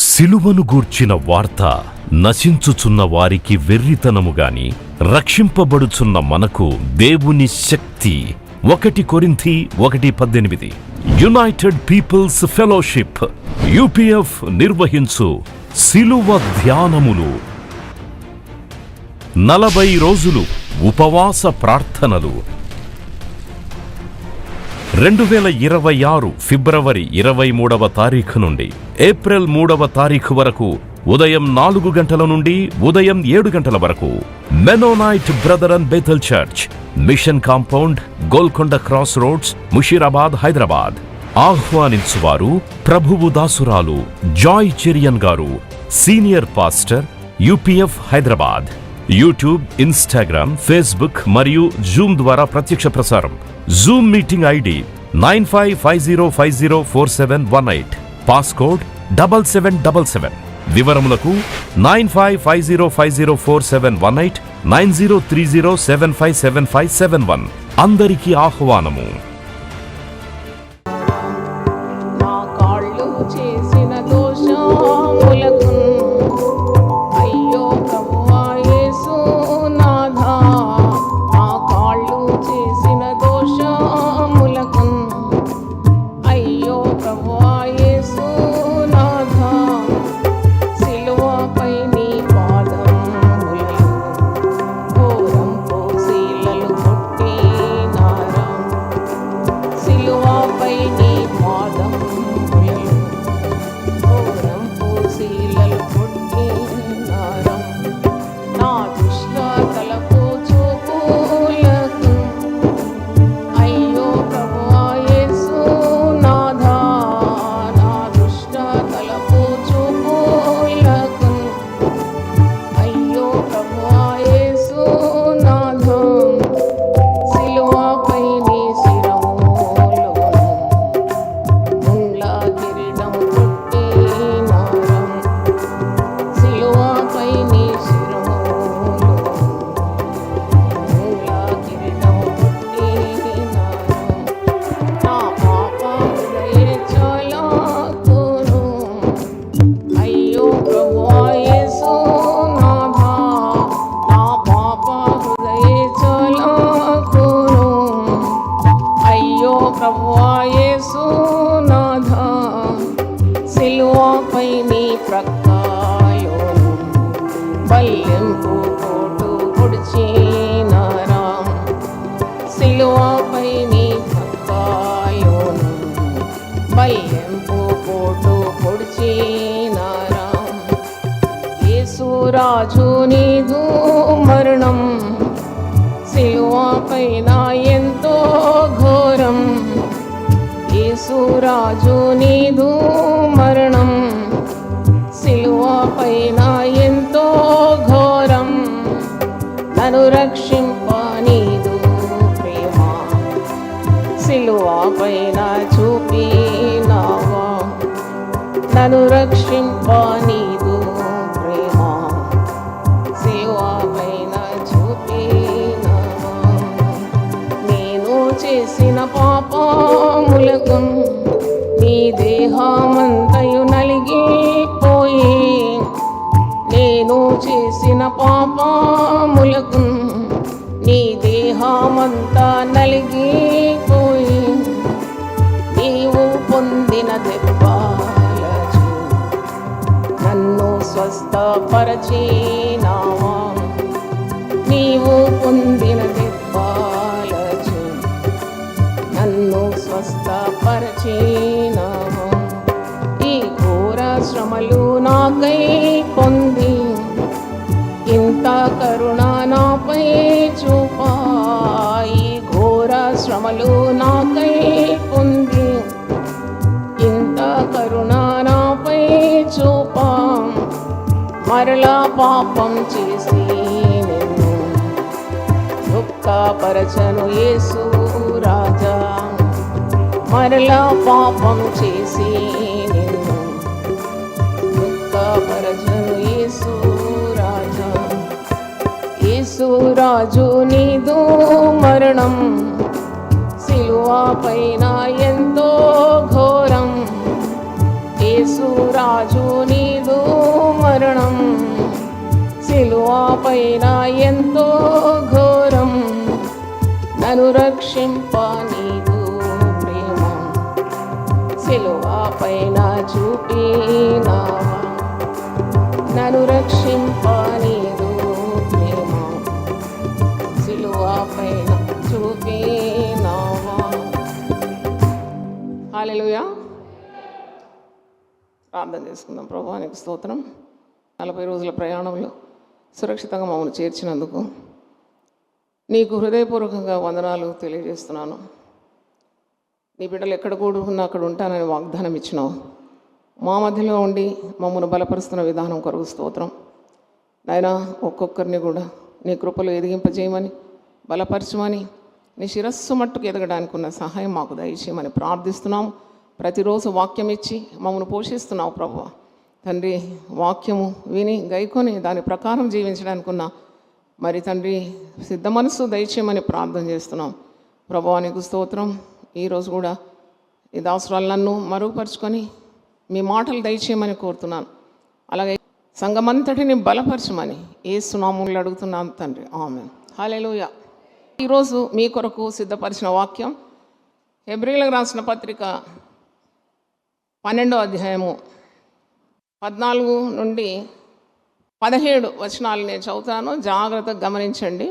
సిలువను గూర్చిన వార్త నశించుచున్న వారికి వెర్రితనముగాని రక్షింపబడుచున్న మనకు దేవుని శక్తి. 1 కొరింథీ 1:18. యునైటెడ్ పీపుల్స్ ఫెలోషిప్ UPF నిర్వహించు సిలువ ధ్యానములు. 40 రోజులు ఉపవాస ప్రార్థనలు. 2026 ఫిబ్రవరి 23వ తారీఖు నుండి ఏప్రిల్ 3వ తారీఖు వరకు ఉదయం 4 గంటల నుండి ఉదయం 7 గంటల వరకు Mennonite Brethren Bethel Church, mission compound, Golconda cross roads, Musheerabad, Hyderabad. ఆహ్వానించువారు ప్రభువు దాసురాలు Joy Cherian garu, senior pastor, UPF Hyderabad. YouTube, Instagram, Facebook మరియు జూమ్ ద్వారా ప్రత్యక్ష ప్రసారం. Zoom meeting ID 9550504718, passcode 7777. వివరములకు 9550504718, 9030757571. అందరికీ ఆహ్వానము. సిలువపై నీ ప్రక్కయోను బల్లెంపు పోటు పొడిచినారా. సిలువపై నీ ప్రక్కయోను బల్లెంపు పోటు పొడిచినారా. యేసురాజు నీదు మరణం సిలువపైన ఎంతో ఘోరం. యేసురాజు నీదు మరణం సిలువపైన ఎంతో ఘోరం. నన్ను రక్షింప నీదు ప్రేమ సిలువపైన చూపినావా. నన్ను రక్షింప నీదు ప్రేమ సిలువపైన చూపినావా. నేను చేసిన పాపములకు నీ దేహమంతయు నలిగిపోయి, నేను చేసిన పాపములకు నీ దేహమంతా నలిగిపోయి, నీవు పొందిన దెబ్బలచు నన్ను స్వస్థపరచినావా. నీవు పొందిన దెబ్బలచు నన్ను స్వస్థపరచినావా. ఈ ఘోర శ్రమలు నాకై పొంది ఇంత కరుణ నాపై చూపా. ఈ ఘోర శ్రమలు నాకై పొంది ఇంత కరుణ నాపై చూపా. మరలా పాపం చేసి నిన్ను దుఃఖపరచను యేసు రాజా. మరలా పాపం చేసి నిన్ను దుఃఖపరచను యేసు రాజా. యేసు రాజు నీదు మరణం సిలువపైన ఎంతో ఘోరం. యేసు రాజు నీ పైన ఎంతో ఘోరం, నన్ను రక్షింప నీదు ప్రేమ, సిలువ పైన చూపినావా, నన్ను రక్షింప నీదు ప్రేమ, సిలువ పైన చూపినావా. హల్లెలూయా. ప్రార్థన చేసుకుందాం. ప్రభువా నీకు స్తోత్రం. 40 రోజుల ప్రయాణంలో సురక్షితంగా మమ్మల్ని చేర్చినందుకు నీకు హృదయపూర్వకంగా వందనాలు తెలియజేస్తున్నాను. నీ బిడ్డలు ఎక్కడ కూడుకున్నా అక్కడ ఉంటానని వాగ్దానం ఇచ్చినావు. మా మధ్యలో ఉండి మమ్మల్ని బలపరుస్తున్న విధానం కొరకు స్తోత్రం. నాయనా, ఒక్కొక్కరిని కూడా నీ కృపలో ఎదిగింపజేయమని, బలపరచమని, నీ శిరస్సు మట్టుకు ఎదగడానికి ఉన్న సహాయం మాకు దయచేయమని ప్రార్థిస్తున్నాము. ప్రతిరోజు వాక్యం ఇచ్చి మమ్మల్ని పోషిస్తున్నావు ప్రభువా. తండ్రి, వాక్యము విని గైకొని దాని ప్రకారం జీవించడానికి ఉన్న మరి తండ్రి సిద్ధ మనస్సు దయచేయమని ప్రార్థన చేస్తున్నాం. ప్రభువా నీకు స్తోత్రం. ఈరోజు కూడా ఈ దాసురాలు నన్ను మరుగుపరుచుకొని మీ మాటలు దయచేయమని కోరుతున్నాను. అలాగే సంఘమంతటిని బలపరచమని యేసు నామములో అడుగుతున్నాను తండ్రి, ఆమేన్. హల్లెలూయా. ఈరోజు మీ కొరకు సిద్ధపరిచిన వాక్యం హెబ్రీయులకు రాసిన పత్రిక 12వ అధ్యాయము 14 నుండి 17 వచనాలు నేను చదువుతాను. జాగ్రత్తగా గమనించండి.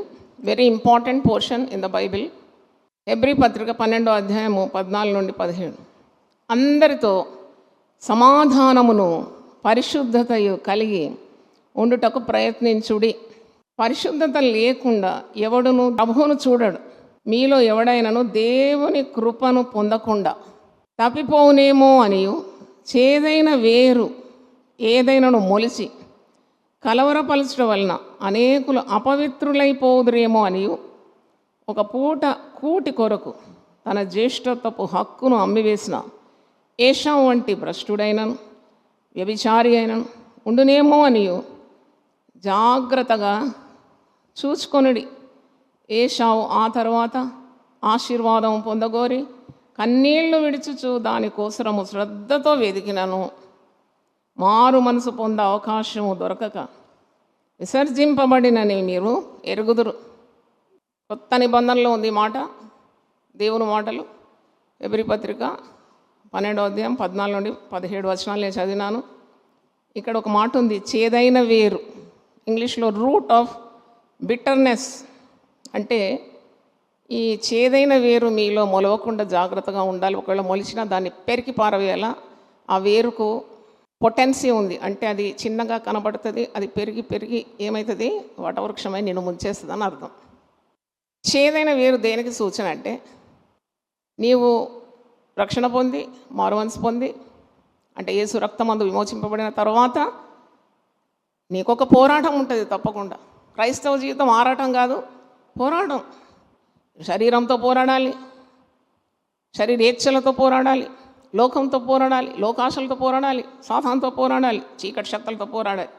Very important portion in the Bible. Hebrew పత్రిక 12వ అధ్యాయము 14 నుండి 17. అందరితో సమాధానమును పరిశుద్ధతయు కలిగి ఉండుటకు ప్రయత్నించుడి. పరిశుద్ధత లేకుండా ఎవడును ప్రభువును చూడడు. మీలో ఎవడైనను దేవుని కృపను పొందకుండా తప్పిపోవునేమో అనియు, చేదైన వేరు ఏదైనాను మొలిచి కలవరపరచడం వలన అనేకులు అపవిత్రులైపోదురేమో అనియు, ఒక పూట కూటి కొరకు తన జ్యేష్ఠత్వపు హక్కును అమ్మివేసిన ఏషావు వంటి భ్రష్టుడైనను వ్యభిచారి అయినను ఉండునేమో అనియు జాగ్రత్తగా చూచుకొనుడి. ఏషావు ఆ తర్వాత ఆశీర్వాదం పొందగోరి కన్నీళ్లు విడిచుచు దానికోసరము శ్రద్ధతో వెదికినను మారు మనసు పొందే అవకాశము దొరకక విసర్జింపబడినని మీరు ఎరుగుదురు. కొత్త నిబంధనలో ఉంది మాట, దేవుని మాటలు. హెబ్రీ పత్రిక 12వ అధ్యాయం 14 నుండి 17 వచనాలు నేను చదివినాను. ఇక్కడ ఒక మాట ఉంది, చేదైన వేరు. ఇంగ్లీష్లో రూట్ ఆఫ్ బిటర్నెస్. అంటే ఈ చేదైన వేరు మీలో మొలవకుండా జాగ్రత్తగా ఉండాలి. ఒకవేళ మొలిచినా దాన్ని పెరికి పారవేయాల. ఆ వేరుకు పొటెన్సీ ఉంది, అంటే అది చిన్నగా కనబడుతుంది. అది పెరిగి పెరిగి ఏమవుతుంది, వటవృక్షమై నిన్ను ముంచేస్తుంది అని అర్థం. చేదైన వేరు దేనికి సూచన అంటే, నీవు రక్షణ పొంది మారుమనసు పొంది అంటే యేసు రక్తమందు విమోచింపబడిన తర్వాత నీకొక పోరాటం ఉంటుంది తప్పకుండా. క్రైస్తవ జీవితం ఆరాటం కాదు, పోరాటం. శరీరంతో పోరాడాలి, శరీరేచ్ఛలతో పోరాడాలి, లోకంతో పోరాడాలి, లోకాశలతో పోరాడాలి, సాతానుతో పోరాడాలి, చీకటి శక్తులతో పోరాడాలి.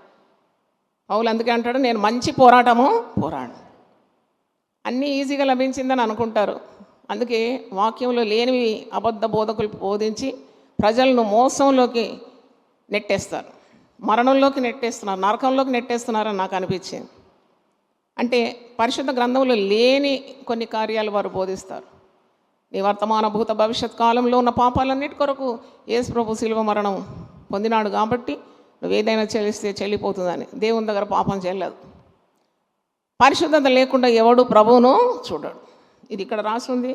పౌలు అందుకే అంటాడు, నేను మంచి పోరాటము పోరాడు. అన్నీ ఈజీగా లభించిందని అనుకుంటారు. అందుకే వాక్యంలో లేనివి అబద్ధ బోధకులు బోధించి ప్రజలను మోసంలోకి నెట్టేస్తారు, మరణంలోకి నెట్టేస్తున్నారు, నరకంలోకి నెట్టేస్తున్నారని నాకు అనిపించింది. అంటే పరిశుద్ధ గ్రంథంలో లేని కొన్ని కార్యాలు వారు బోధిస్తారు. నీ వర్తమాన భూత భవిష్యత్ కాలంలో ఉన్న పాపాలన్నిటి కొరకు యేసు ప్రభు శిలువ మరణం పొందినాడు కాబట్టి నువ్వేదైనా చెల్లిస్తే చెల్లిపోతుందని. దేవుని దగ్గర పాపం చెల్లదు. పరిశుద్ధత లేకుండా ఎవడు ప్రభువును చూడడు. ఇది ఇక్కడ రాసింది.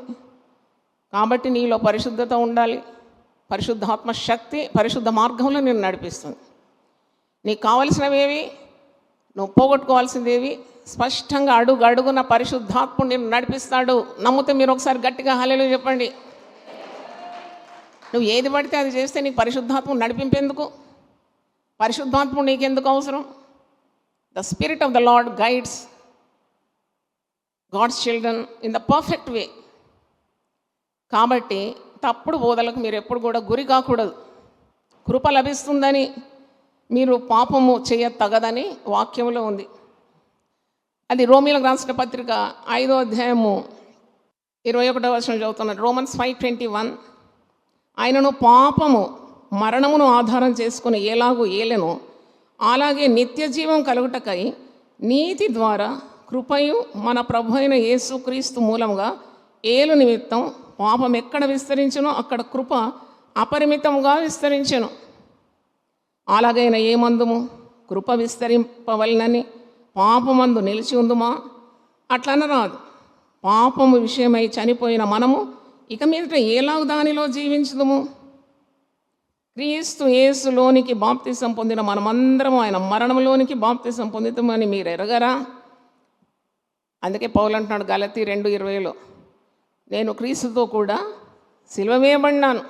కాబట్టి నీలో పరిశుద్ధత ఉండాలి. పరిశుద్ధాత్మ శక్తి పరిశుద్ధ మార్గంలో నేను నడిపిస్తుంది. నీకు కావలసినవేవి, నువ్వు పోగొట్టుకోవాల్సిందేవి స్పష్టంగా అడుగు అడుగున పరిశుద్ధాత్ముడు నేను నడిపిస్తాడు. నమ్మితే మీరు ఒకసారి గట్టిగా హల్లెలూయా చెప్పండి. నువ్వు ఏది పడితే అది చేస్తే నీకు పరిశుద్ధాత్ముడు నడిపింపేందుకు? పరిశుద్ధాత్ముడు నీకెందుకు అవసరం? The spirit of the Lord guides God's children in the perfect way. కాబట్టి తప్పుడు బోధలకు మీరు ఎప్పుడు కూడా గురి కాకూడదు. కృప లభిస్తుందని మీరు పాపము చేయతగదని వాక్యంలో ఉంది. అది రోమీలకు రాసిన పత్రిక 5వ అధ్యాయము 21వ వచనం చదువుతున్నాను. Romans 5:21. ఆయనను పాపము మరణమును ఆధారం చేసుకుని ఎలాగూ ఏలెనో అలాగే నిత్య జీవం కలుగుటకై నీతి ద్వారా కృపయు మన ప్రభు అయిన యేసుక్రీస్తు మూలంగా ఏలు నిమిత్తం పాపం ఎక్కడ విస్తరించునో అక్కడ కృప అపరిమితంగా విస్తరించెను. అలాగైనా ఏమందుము? కృప విస్తరింపవలనని పాపమందు నిలిచి ఉందుమా? అట్లనరాదు. పాపము విషయమై చనిపోయిన మనము ఇక మీదట ఏలాగు దానిలో జీవించుదుము? క్రీస్తు యేసులోనికి బాప్తిసం పొందిన మనమందరం ఆయన మరణంలోనికి బాప్తిసం పొందుతామని మీరు ఎరగరా? అందుకే పౌలు అంటున్నాడు గలతీ 2:20, నేను క్రీస్తుతో కూడా సిలువ వేయబడినాను,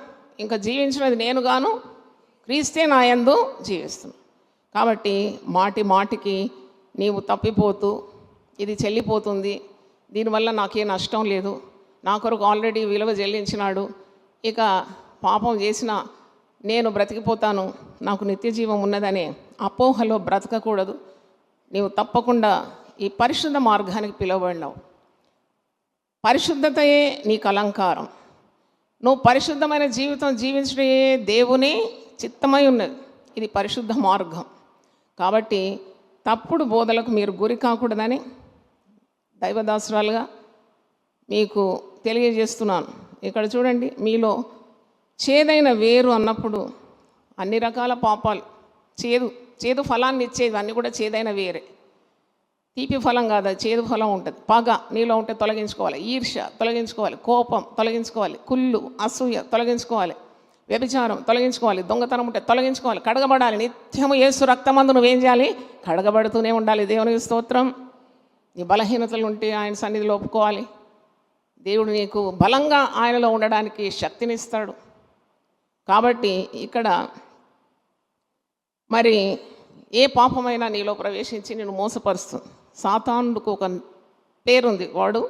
ఇంకా జీవించినది నేను గాను, క్రీస్తే నా యందు జీవిస్తున్నాను. కాబట్టి మాటి మాటికి నీవు తప్పిపోతూ ఇది చెల్లిపోతుంది, దీనివల్ల నాకే నష్టం లేదు, నా కొరకు ఆల్రెడీ విలువ చెల్లించినాడు, ఇక పాపం చేసిన నేను బ్రతికిపోతాను, నాకు నిత్య జీవం ఉన్నదనే అపోహలో బ్రతకకూడదు. నీవు తప్పకుండా ఈ పరిశుద్ధ మార్గానికి పిలువబడినావు. పరిశుద్ధతయే నీకు అలంకారం. నువ్వు పరిశుద్ధమైన జీవితం జీవించడే దేవుని చిత్తమై ఉన్నది. ఇది పరిశుద్ధ మార్గం. కాబట్టి తప్పుడు బోధలకు మీరు గురి కాకూడదని దైవదాసురాలుగా మీకు తెలియజేస్తున్నాను. ఇక్కడ చూడండి, మీలో చేదైన వేరు అన్నప్పుడు అన్ని రకాల పాపాలు, చేదు ఫలాన్ని ఇచ్చేది అన్నీ కూడా చేదైన వేరే. తీపి ఫలం కాదు, చేదు ఫలం ఉంటుంది. పగ నీలో ఉంటే తొలగించుకోవాలి, ఈర్ష్య తొలగించుకోవాలి, కోపం తొలగించుకోవాలి, కుళ్ళు అసూయ తొలగించుకోవాలి, వ్యభిచారం తొలగించుకోవాలి, దొంగతనం ఉంటే తొలగించుకోవాలి, కడగబడాలి. నిత్యము యేసు రక్తమందు నువ్వేం చేయాలి? కడగబడుతూనే ఉండాలి. దేవునికి స్తోత్రం. నీ బలహీనతలు ఉంటే ఆయన సన్నిధిలో ఒప్పుకోవాలి. దేవుడు నీకు బలంగా ఆయనలో ఉండడానికి శక్తినిస్తాడు. కాబట్టి ఇక్కడ మరి ఏ పాపమైనా నీలో ప్రవేశించి నిన్ను మోసపరుస్తుంది. సాతానుడికి ఒక పేరుంది, వాడు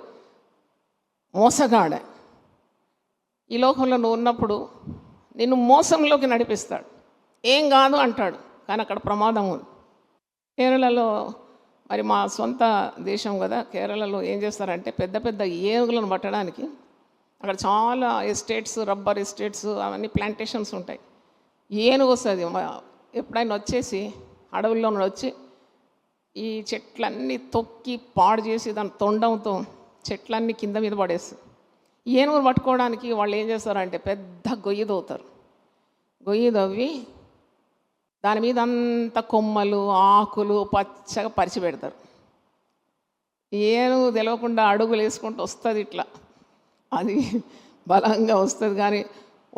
మోసగాడ. ఈ లోకంలో నువ్వు ఉన్నప్పుడు నిన్ను మోసంలోకి నడిపిస్తాడు. ఏం కాదు అంటాడు, కానీ అక్కడ ప్రమాదం ఉంది. కేరళలో మరి మా సొంత దేశం కదా, కేరళలో ఏం చేస్తారంటే పెద్ద పెద్ద ఏనుగులను పట్టడానికి అక్కడ చాలా ఎస్టేట్స్, రబ్బర్ ఎస్టేట్స్, అవన్నీ ప్లాంటేషన్స్ ఉంటాయి. ఏనుగు వస్తుంది ఎప్పుడైనా వచ్చేసి అడవుల్లో వచ్చి ఈ చెట్లన్నీ తొక్కి పాడు చేసి దాని తొండంతో చెట్లన్నీ కింద మీద పడేస్తుంది. ఏనుగును పట్టుకోవడానికి వాళ్ళు ఏం చేస్తారంటే పెద్ద గొయ్యి తవ్వుతారు. గొయ్యి తవ్వి దాని మీద అంత కొమ్మలు ఆకులు పచ్చగా పరిచి పెడతారు. ఏనుగు తెలియకుండా అడుగులు వేసుకుంటూ వస్తుంది, ఇట్లా అది బలంగా వస్తుంది. కానీ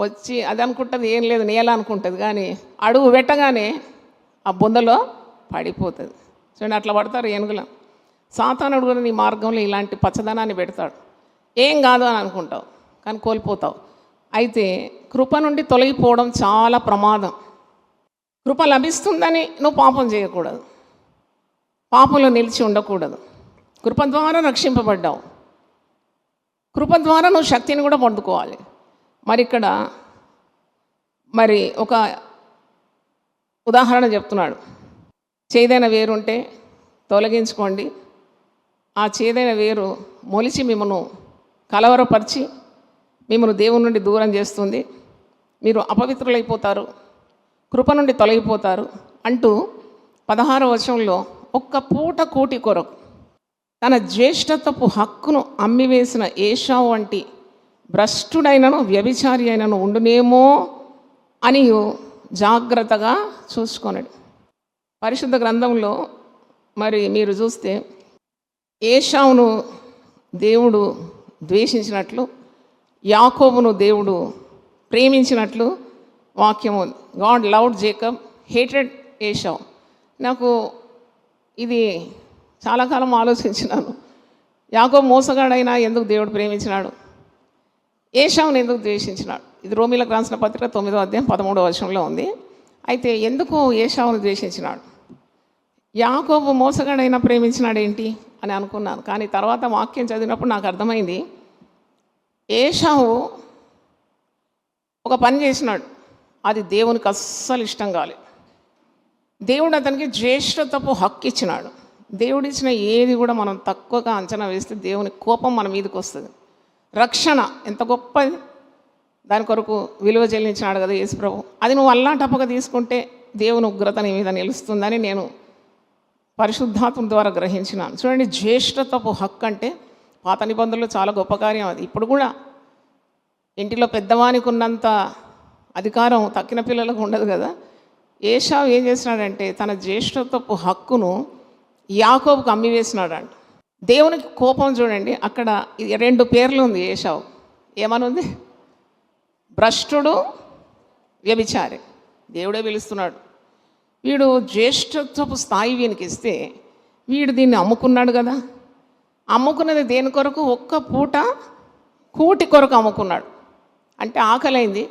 వచ్చి అది అనుకుంటుంది ఏం లేదు నేల అనుకుంటుంది, కానీ అడుగు పెట్టగానే ఆ బొందలో పడిపోతుంది. చూడండి, అట్లా పడతారు ఏనుగులు. సాతానుడు కూడా నీ మార్గంలో ఇలాంటి పచ్చదనాన్ని పెడతాడు. ఏం కాదు అని అనుకుంటావు, కానీ కోల్పోతావు. అయితే కృప నుండి తొలగిపోవడం చాలా ప్రమాదం. కృప లభిస్తుందని నువ్వు పాపం చేయకూడదు, పాపంలో నిలిచి ఉండకూడదు. కృప ద్వారా రక్షింపబడ్డావు, కృప ద్వారా నువ్వు శక్తిని కూడా పొందుకోవాలి. మరి ఇక్కడ మరి ఒక ఉదాహరణ చెప్తున్నాడు. చేదైన వేరుంటే తొలగించుకోండి. ఆ చేదైన వేరు మొలిచి మిమ్మను కలవరపరిచి మిమ్మల్ని దేవుని నుండి దూరం చేస్తుంది, మీరు అపవిత్రులైపోతారు, కృప నుండి తొలగిపోతారు అంటూ 16వ వచనంలో ఒక్క పూట కూటి కొరకు తన జ్యేష్ఠత్వపు హక్కును అమ్మివేసిన ఏశావు వంటి భ్రష్టుడైనను వ్యభిచారి అయినను ఉండునేమో అని జాగ్రత్తగా చూసుకొనడు. పరిశుద్ధ గ్రంథంలో మరి మీరు చూస్తే ఏశావును దేవుడు ద్వేషించినట్లు, యాకోబును దేవుడు ప్రేమించినట్లు వాక్యం ఉంది. God loved Jacob, hated Esau. నాకు ఇది చాలా కాలం ఆలోచించినాను. యాకోబు మోసగాడైనా ఎందుకు దేవుడు ప్రేమించినాడు, ఏశావును ఎందుకు ద్వేషించినాడు? ఇది రోమీలకు రాసిన పత్రిక 9వ అధ్యాయం 13వ వచనంలో ఉంది. అయితే ఎందుకు ఏశావును ద్వేషించినాడు? యాకోబు మోసగాడైనా ప్రేమించినాడు ఏంటి అని అనుకున్నాను. కానీ తర్వాత వాక్యం చదివినప్పుడు నాకు అర్థమైంది, ఏశావు ఒక పని చేసినాడు, అది దేవునికి అస్సలు ఇష్టం కాలేదు. దేవుడు అతనికి జ్యేష్ఠత్వపు హక్కు ఇచ్చినాడు. దేవుడిచ్చిన ఏది కూడా మనం తక్కువగా అంచనా వేస్తే దేవుని కోపం మన మీదకి వస్తుంది. రక్షణ ఎంత గొప్పది, దాని కొరకు విలువ చెల్లించినాడు కదా యేసుప్రభు. అది నువ్వు అల్లాటప్పగా తీసుకుంటే దేవుని ఉగ్రత నీ మీద నిలుస్తుందని నేను పరిశుద్ధాత్మ ద్వారా గ్రహించినాను. చూడండి, జ్యేష్ఠత్వపు హక్కు అంటే పాత నిబంధనలు చాలా గొప్ప కార్యం. అది ఇప్పుడు కూడా ఇంటిలో పెద్దవానికి ఉన్నంత అధికారం తక్కిన పిల్లలకు ఉండదు కదా. ఏశావు ఏం చేసినాడంటే తన జ్యేష్ఠత్వపు హక్కును యాకోబుకు అమ్మివేసినాడంట. దేవునికి కోపం చూడండి, అక్కడ 2 పేర్లు ఉంది ఏశావు. ఏమనుంది? భ్రష్టుడు, వ్యభిచారి. దేవుడే పిలుస్తున్నాడు. వీడు జ్యేష్ఠత్వపు స్థాయి వీనికి ఇస్తే వీడు దీన్ని అమ్ముకున్నాడు కదా. అమ్ముకున్నది దేని కొరకు? ఒక్క పూట కూటి కొరకు అమ్ముకున్నాడు. అంటే ఆకలైంది,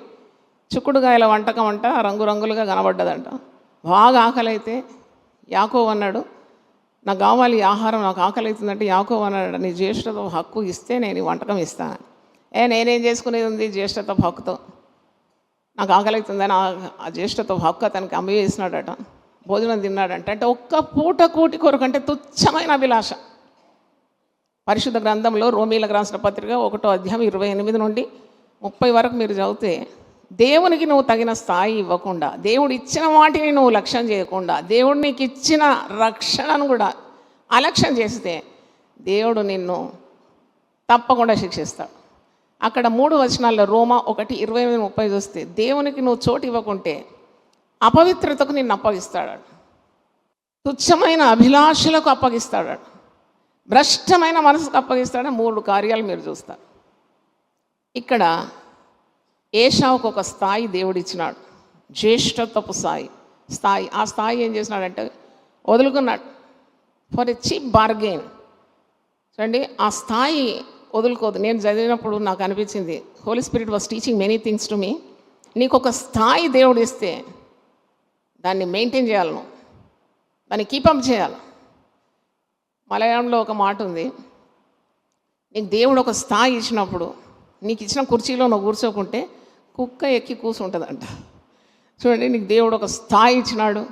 చిక్కుడుగాయల వంటకం అంట రంగురంగులుగా కనబడ్డదంట. బాగా ఆకలైతే యాకోబు అన్నాడు, నాకు కావాలి ఆహారం, నాకు ఆకలి అవుతుందంటే యాకోబు అన్నాడు, నీ జ్యేష్ఠత్వ హక్కు ఇస్తే నేను ఈ వంటకం ఇస్తాను. నేనేం చేసుకునేది ఉంది జ్యేష్ఠత్వ హక్కుతో? నాకు ఆకలి అవుతుందని ఆ జ్యేష్ఠత్వ హక్కు అతనికి అమ్మి వేసినాడట. భోజనం తిన్నాడంట. అంటే ఒక్క పూట కూటి కొరకు, అంటే తుచ్చమైన అభిలాష. పరిశుద్ధ గ్రంథంలో రోమీలకు రాసిన పత్రిక 1వ అధ్యాయం 28 నుండి 30 వరకు మీరు చదివితే, దేవునికి నువ్వు తగిన స్థాయి ఇవ్వకుండా, దేవుడు ఇచ్చిన వాటిని నువ్వు లక్ష్యం చేయకుండా, దేవుడు నీకు ఇచ్చిన రక్షణను కూడా అలక్ష్యం చేస్తే దేవుడు నిన్ను తప్పకుండా శిక్షిస్తాడు. అక్కడ 3 వచనాల్లో రోమా 1:28-30 చూస్తే, దేవునికి నువ్వు చోటు ఇవ్వకుంటే అపవిత్రతకు నిన్ను అప్పగిస్తాడు, తుచ్చమైన అభిలాషలకు అప్పగిస్తాడు, భ్రష్టమైన మనసుకు అప్పగిస్తాడు. 3 కార్యాలు మీరు చూస్తారు. ఇక్కడ ఏశావుకు ఒక స్థాయి దేవుడిచ్చినాడు, జ్యేష్ఠత్వపు స్థాయి. ఆ స్థాయి ఏం చేసినాడంటే వదులుకున్నాడు ఫర్ ఎ చీప్ బార్గెయిన్. చూడండి, ఆ స్థాయి వదులుకోదు. నేను చదివినప్పుడు నాకు అనిపించింది, Holy Spirit was teaching many things to me. నీకు ఒక స్థాయి దేవుడు ఇస్తే దాన్ని మెయింటైన్ చేయాలి, నువ్వు దాన్ని కీపప్ చేయాలి. మలయాళంలో ఒక మాట ఉంది, నీకు దేవుడు ఒక స్థాయి ఇచ్చినప్పుడు నీకు ఇచ్చిన కుర్చీలో నువ్వు కూర్చోకుంటే కుక్క ఎక్కి కూర్చుంటుందంట. చూడండి, నీకు దేవుడు ఒక స్థాయి ఇచ్చినాడు,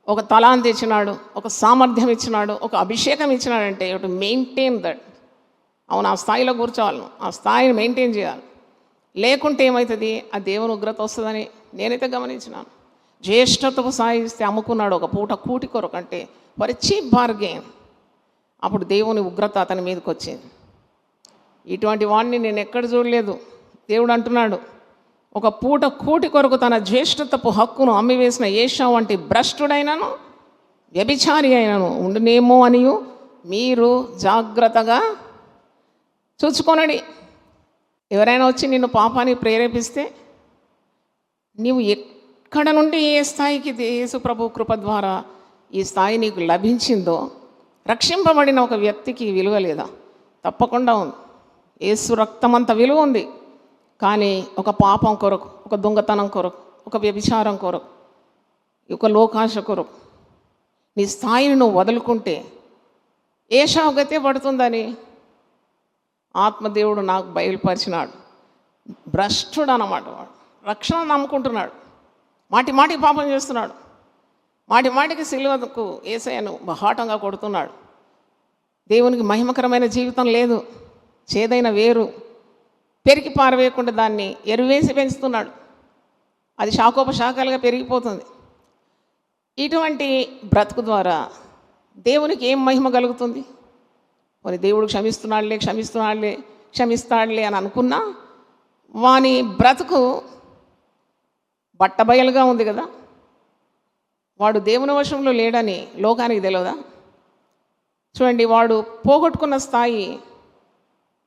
ఒక తలాంతి ఇచ్చినాడు, ఒక సామర్థ్యం ఇచ్చినాడు, ఒక అభిషేకం ఇచ్చినాడంటే యూ టు మెయింటైన్ దట్. అవును, ఆ స్థాయిలో కూర్చోవాలి, ఆ స్థాయిని మెయింటైన్ చేయాలి. లేకుంటే ఏమవుతుంది? ఆ దేవుని ఉగ్రత వస్తుందని నేనైతే గమనించినాను. జ్యేష్ఠత్వపు స్థాయి ఇస్తే అమ్ముకున్నాడు ఒక పూట కూటి కొరకు, అంటే ఫర్ ఎ చీప్ బార్గెయిన్. అప్పుడు దేవుని ఉగ్రత అతని మీదకి వచ్చింది. ఇటువంటి వాడిని నేను ఎక్కడ చూడలేదు. దేవుడు అంటున్నాడు, ఒక పూట కూటి కొరకు తన జ్యేష్ఠత్వపు హక్కును అమ్మివేసిన ఏశావు వంటి భ్రష్టుడైనను వ్యభిచారి అయినను ఉండునేమో అనియు మీరు జాగ్రత్తగా చూచుకొనండి. ఎవరైనా వచ్చి నిన్ను పాపానికి ప్రేరేపిస్తే నీవు ఎక్కడ నుండి ఏ స్థాయికి యేసు ప్రభు కృప ద్వారా ఈ స్థాయి నీకు లభించిందో, రక్షింపబడిన ఒక వ్యక్తికి విలువ లేదా? తప్పకుండా ఉంది. యేసు రక్తం అంత విలువ ఉంది. కానీ ఒక పాపం కొరకు, ఒక దొంగతనం కొరకు, ఒక వ్యభిచారం కొరకు, ఒక లోకాశ కొరకు నీ స్థాయిని నువ్వు వదులుకుంటే ఏశావు గతే పడుతుందని ఆత్మదేవుడు నాకు బయలుపరిచినాడు. భ్రష్టుడు అన్నమాట వాడు. రక్షణ నమ్ముకుంటున్నాడు, మాటికి పాపం చేస్తున్నాడు, మాటికి సిలువకు యేసయ్యను బహాటంగా కొడుతున్నాడు. దేవునికి మహిమకరమైన జీవితం లేదు. చేదైన వేరు పెరిగి పారవేయకుండా దాన్ని ఎరువేసి పెంచుతున్నాడు. అది శాఖోపశాఖలుగా పెరిగిపోతుంది. ఇటువంటి బ్రతుకు ద్వారా దేవునికి ఏం మహిమ కలుగుతుంది? మరి దేవుడు క్షమిస్తాడులే అని అనుకున్నా వాని బ్రతుకు బట్టబయలుగా ఉంది కదా. వాడు దేవుని వశంలో లేడని లోకానికి తెలియదా? చూడండి, వాడు పోగొట్టుకున్న స్థాయి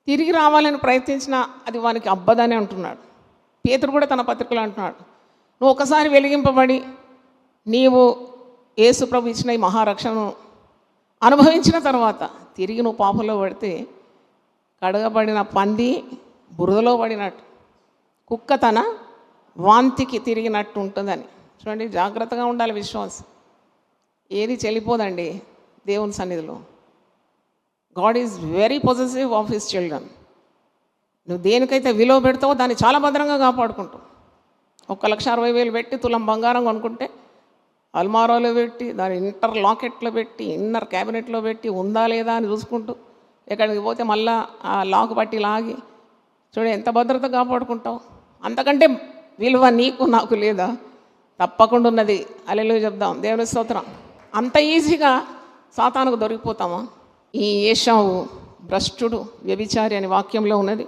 తిరిగి రావాలని ప్రయత్నించినా అది వానికి అబ్బదని అంటున్నాడు. పేతురు కూడా తన పత్రికలో అంటున్నాడు, నువ్వు ఒకసారి వెలిగింపబడి నీవు యేసు ప్రభు ఇచ్చిన ఈ మహారక్షణను అనుభవించిన తర్వాత తిరిగి నువ్వు పాపంలో పడితే కడగబడిన పంది బురదలో పడినట్టు, కుక్క తన వాంతికి తిరిగినట్టు ఉంటుందని. చూడండి, జాగ్రత్తగా ఉండాలి. విశ్వాసం ఏది చెల్లిపోదండి దేవుని సన్నిధిలో. God is very possessive of his children. నువ్వు దేనికైతే విలువ పెడతావో దాన్ని చాలా భద్రంగా కాపాడుకుంటావు. 1,60,000 పెట్టి తులం బంగారం కొనుక్కుంటే అల్మారాలో పెట్టి, దాని ఇంటర్ లాకెట్లో పెట్టి, ఇన్నర్ క్యాబినెట్లో పెట్టి ఉందా లేదా అని చూసుకుంటూ ఎక్కడికి పోతే మళ్ళా ఆ లాక్ బట్టి లాగి చూడు ఎంత భద్రత కాపాడుకుంటావు. అంతకంటే విలువ నీకు నాకు లేదా? తప్పకుండా ఉన్నది. హల్లెలూయా చెప్దాం, దేవుని స్తోత్రం. అంత ఈజీగా సాతానుకు దొరికిపోతామా? ఈ ఏశావు భ్రష్టుడు, వ్యభిచారి అని వాక్యంలో ఉన్నది.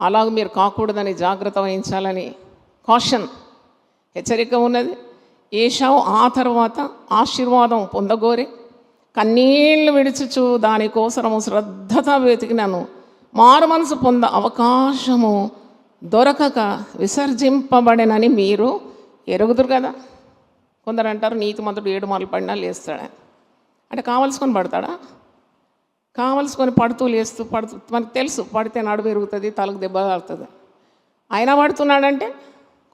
అలాగ మీరు కాకూడదని జాగ్రత్త వహించాలని కాషన్, హెచ్చరిక ఉన్నది. ఏశావు ఆ తర్వాత ఆశీర్వాదం పొందగోరి కన్నీళ్లు విడిచుచు దానికోసరము శ్రద్ధతో వెతికినాను. మారు మనసు పొంద అవకాశము దొరకక విసర్జింపబడెనని మీరు ఎరుగుదురు కదా. కొందరు అంటారు నీతిమంతుడు 7 మార్లు పడినా లేస్తాడని. అంటే కావలసుకొని పడతాడా? కావలసుకొని పడుతూ లేస్తూ పడుతూ మనకు తెలుసు పడితే నడుము ఎరుగుతుంది, తలకు దెబ్బ తాకుతుంది. అయినా పడుతున్నాడంటే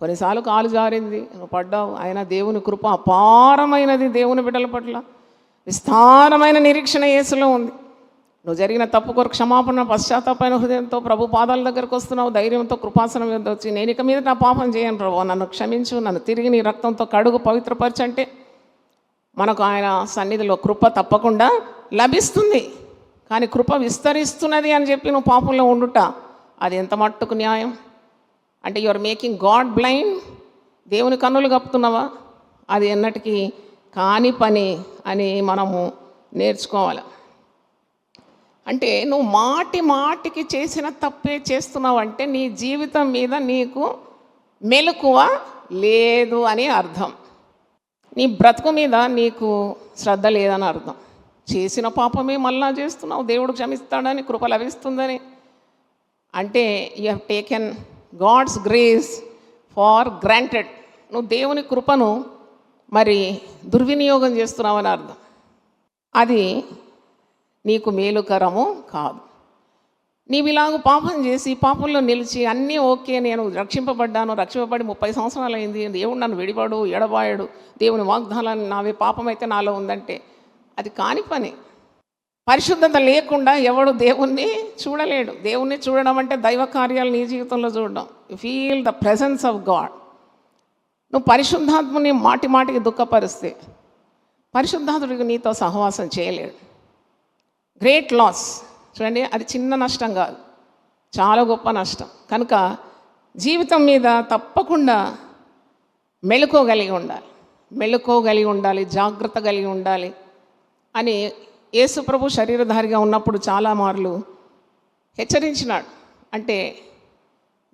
కొన్నిసార్లు కాలు జారింది, నువ్వు పడ్డావు. అయినా దేవుని కృప అపారమైనది. దేవుని బిడ్డల పట్ల విస్తారమైన నిరీక్షణ యేసులో ఉంది. నువ్వు జరిగిన తప్పు కొరకు క్షమాపణ పశ్చాత్తాపమైన హృదయంతో ప్రభు పాదాల దగ్గరకు వస్తున్నావు, ధైర్యంతో కృపాసనం మీద వచ్చి నేను ఇక మీద నా పాపం చేయను ప్రభు, నన్ను క్షమించు, నన్ను తిరిగి నీ రక్తంతో కడుగు పవిత్రపరచంటే మనకు ఆయన సన్నిధిలో కృప తప్పకుండా లభిస్తుంది. కానీ కృప విస్తరిస్తున్నది అని చెప్పి నువ్వు పాపంలో ఉండుట అది ఎంత మట్టుకు న్యాయం? అంటే you are making God blind. దేవుని కన్నులు కప్పుతున్నావా? అది ఎన్నటికీ కాని పని అని మనము నేర్చుకోవాలి. అంటే నువ్వు మాటికి చేసిన తప్పే చేస్తున్నావంటే నీ జీవితం మీద నీకు మెలకువ లేదు అని అర్థం. నీ బ్రతుకు మీద నీకు శ్రద్ధ లేదని అర్థం. చేసిన పాపమే మళ్ళా చేస్తున్నావు, దేవుడు క్షమిస్తాడని, కృప లభిస్తుందని. అంటే you have taken God's grace for granted. నువ్వు దేవుని కృపను మరి దుర్వినియోగం చేస్తున్నావని అర్థం. అది నీకు మేలుకరము కాదు. నీవు ఇలాగ పాపం చేసి పాపంలో నిలిచి అన్నీ ఓకే, నేను రక్షింపబడ్డాను, రక్షింపబడి 30 సంవత్సరాలు అయింది, దేవుడు నన్ను విడిపడు ఎడబాయడు, దేవుని వాగ్దానాలు నావే పాపం అయితే నాలో ఉందంటే అది కాని పని. పరిశుద్ధత లేకుండా ఎవడు దేవుణ్ణి చూడలేడు. దేవుణ్ణి చూడడం అంటే దైవ కార్యాలు నీ జీవితంలో చూడడం. You feel the presence of God. నువ్వు పరిశుద్ధాత్మని మాటికి దుఃఖపరిస్తే పరిశుద్ధాత్ముడికి నీతో సహవాసం చేయలేడు. Great loss. చూడండి, అది చిన్న నష్టం కాదు, చాలా గొప్ప నష్టం. కనుక జీవితం మీద తప్పకుండా మెళుకోగలిగి ఉండాలి, జాగ్రత్త కలిగి ఉండాలి అని యేసు ప్రభు శరీరధారిగా ఉన్నప్పుడు చాలా మార్లు హెచ్చరించినాడు. అంటే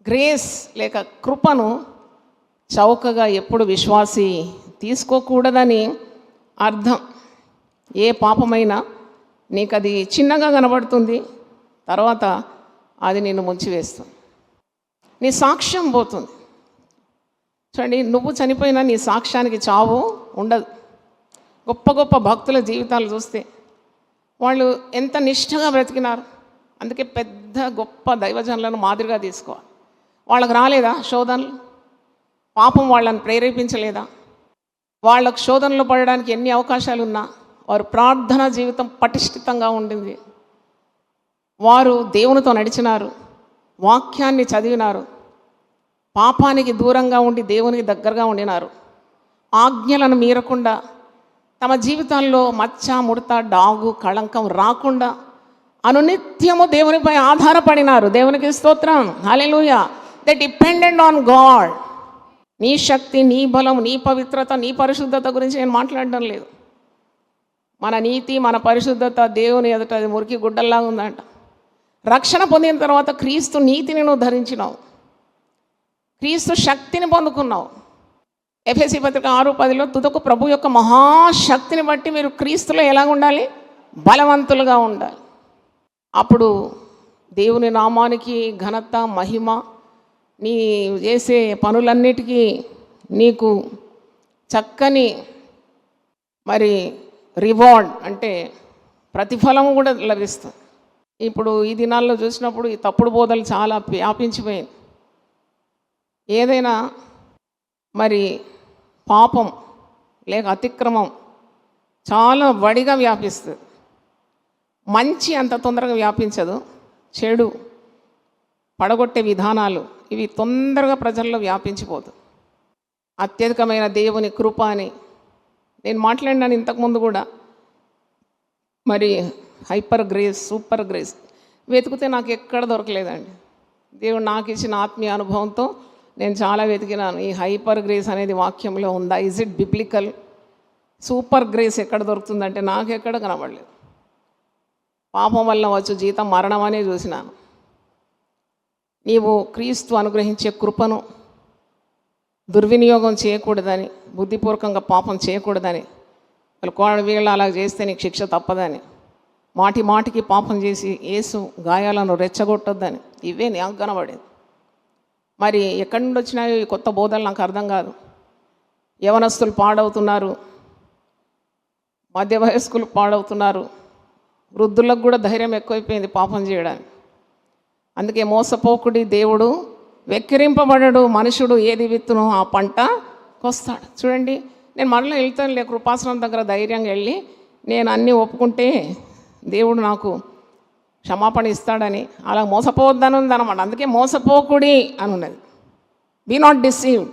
గ్రేస్ లేక కృపను చౌకగా ఎప్పుడు విశ్వాసి తీసుకోకూడదని అర్థం. ఏ పాపమైనా నీకు అది చిన్నగా కనబడుతుంది, తర్వాత అది నిన్ను ముంచివేస్తుంది, నీ సాక్ష్యం పోతుంది. చూడండి, నువ్వు చనిపోయినా నీ సాక్ష్యానికి చావు ఉండదు. గొప్ప భక్తుల జీవితాలు చూస్తే వాళ్ళు ఎంత నిష్ఠగా బ్రతికినారు. అందుకే పెద్ద గొప్ప దైవజనులను మాదిరిగా తీసుకోవాలి. వాళ్ళకు రాలేదా శోధనలు? పాపం వాళ్ళని ప్రేరేపించలేదా? వాళ్ళకు శోధనలో పడడానికి ఎన్ని అవకాశాలు ఉన్నా వారు ప్రార్థనా జీవితం పటిష్ఠితంగా ఉండింది. వారు దేవునితో నడిచినారు, వాక్యాన్ని చదివినారు, పాపానికి దూరంగా ఉండి దేవునికి దగ్గరగా ఉండినారు, ఆజ్ఞలను మీరకుండా తమ జీవితాల్లో మచ్చ ముడత డాగు కళంకం రాకుండా అనునిత్యము దేవునిపై ఆధారపడినారు. దేవునికి స్తోత్రం, hallelujah. They dependent on God. నీ శక్తి, నీ బలం, నీ పవిత్రత, నీ పరిశుద్ధత గురించి నేను మాట్లాడడం లేదు. మన నీతి, మన పరిశుద్ధత దేవుని ఎదుట అది మురికి గుడ్డల్లాగా ఉందంట. రక్షణ పొందిన తర్వాత క్రీస్తు నీతిని నువ్వు ధరించినావు, క్రీస్తు శక్తిని పొందుకున్నావు. ఎఫెసీ పత్రిక 6:10 తుదకు ప్రభు యొక్క మహాశక్తిని బట్టి మీరు క్రీస్తులో ఎలా ఉండాలి? బలవంతులుగా ఉండాలి. అప్పుడు దేవుని నామానికి ఘనత, మహిమ, నీ చేసే పనులన్నిటికీ నీకు చక్కని మరి రివార్డ్ అంటే ప్రతిఫలము కూడా లభిస్తుంది. ఇప్పుడు ఈ దినాల్లో చూసినప్పుడు ఈ తప్పుడు బోధలు చాలా వ్యాపించిపోయింది. ఏదైనా మరి పాపం లేక అతిక్రమం చాలా వడిగా వ్యాపిస్తుంది. మంచి అంత తొందరగా వ్యాపించదు. చెడు, పడగొట్టే విధానాలు ఇవి తొందరగా ప్రజల్లో వ్యాపించిపోతుంది. అత్యధికమైన దేవుని కృప అని నేను మాట్లాడినాను ఇంతకుముందు కూడా. మరి హైపర్ గ్రేస్, సూపర్ గ్రేస్ వెతికితే నాకు ఎక్కడ దొరకలేదండి. దేవుడు నాకు ఇచ్చిన ఆత్మీయ అనుభవంతో నేను చాలా వెతికినాను. ఈ హైపర్ గ్రేస్ అనేది వాక్యంలో ఉందా? Is it biblical? Super grace ఎక్కడ దొరుకుతుందంటే నాకు ఎక్కడ కనబడలేదు. పాపం వల్ల వచ్చు జీతం మరణం అనే చూసినాను. నీవు క్రీస్తు అనుగ్రహించే కృపను దుర్వినియోగం చేయకూడదని, బుద్ధిపూర్వకంగా పాపం చేయకూడదని, వీళ్ళు అలా చేస్తే నీకు శిక్ష తప్పదని, మాటి మాటికి పాపం చేసి యేసు గాయాలను రెచ్చగొట్టొద్దని, ఇవే నాకు కనబడేది. మరి ఎక్కడి నుండి వచ్చినాయో ఈ కొత్త బోధలు నాకు అర్థం కాదు. యవనస్తులు పాడవుతున్నారు, మధ్య వయస్కులు పాడవుతున్నారు, వృద్ధులకు కూడా ధైర్యం ఎక్కువైపోయింది పాపం చేయడానికి. అందుకే మోసపోకుడి, దేవుడు వెక్కిరింపబడడు, మనుషుడు ఏది విత్తునో ఆ పంట కొస్తాడు. చూడండి, నేను మరలా వెళ్తానులే కృపాసనం దగ్గర ధైర్యంగా వెళ్ళి నేను అన్నీ ఒప్పుకుంటే దేవుడు నాకు క్షమాపణ ఇస్తాడని, అలా మోసపోవద్దని ఉందన్నమాట. అందుకే మోసపోకుడి అని ఉన్నది. Be not deceived.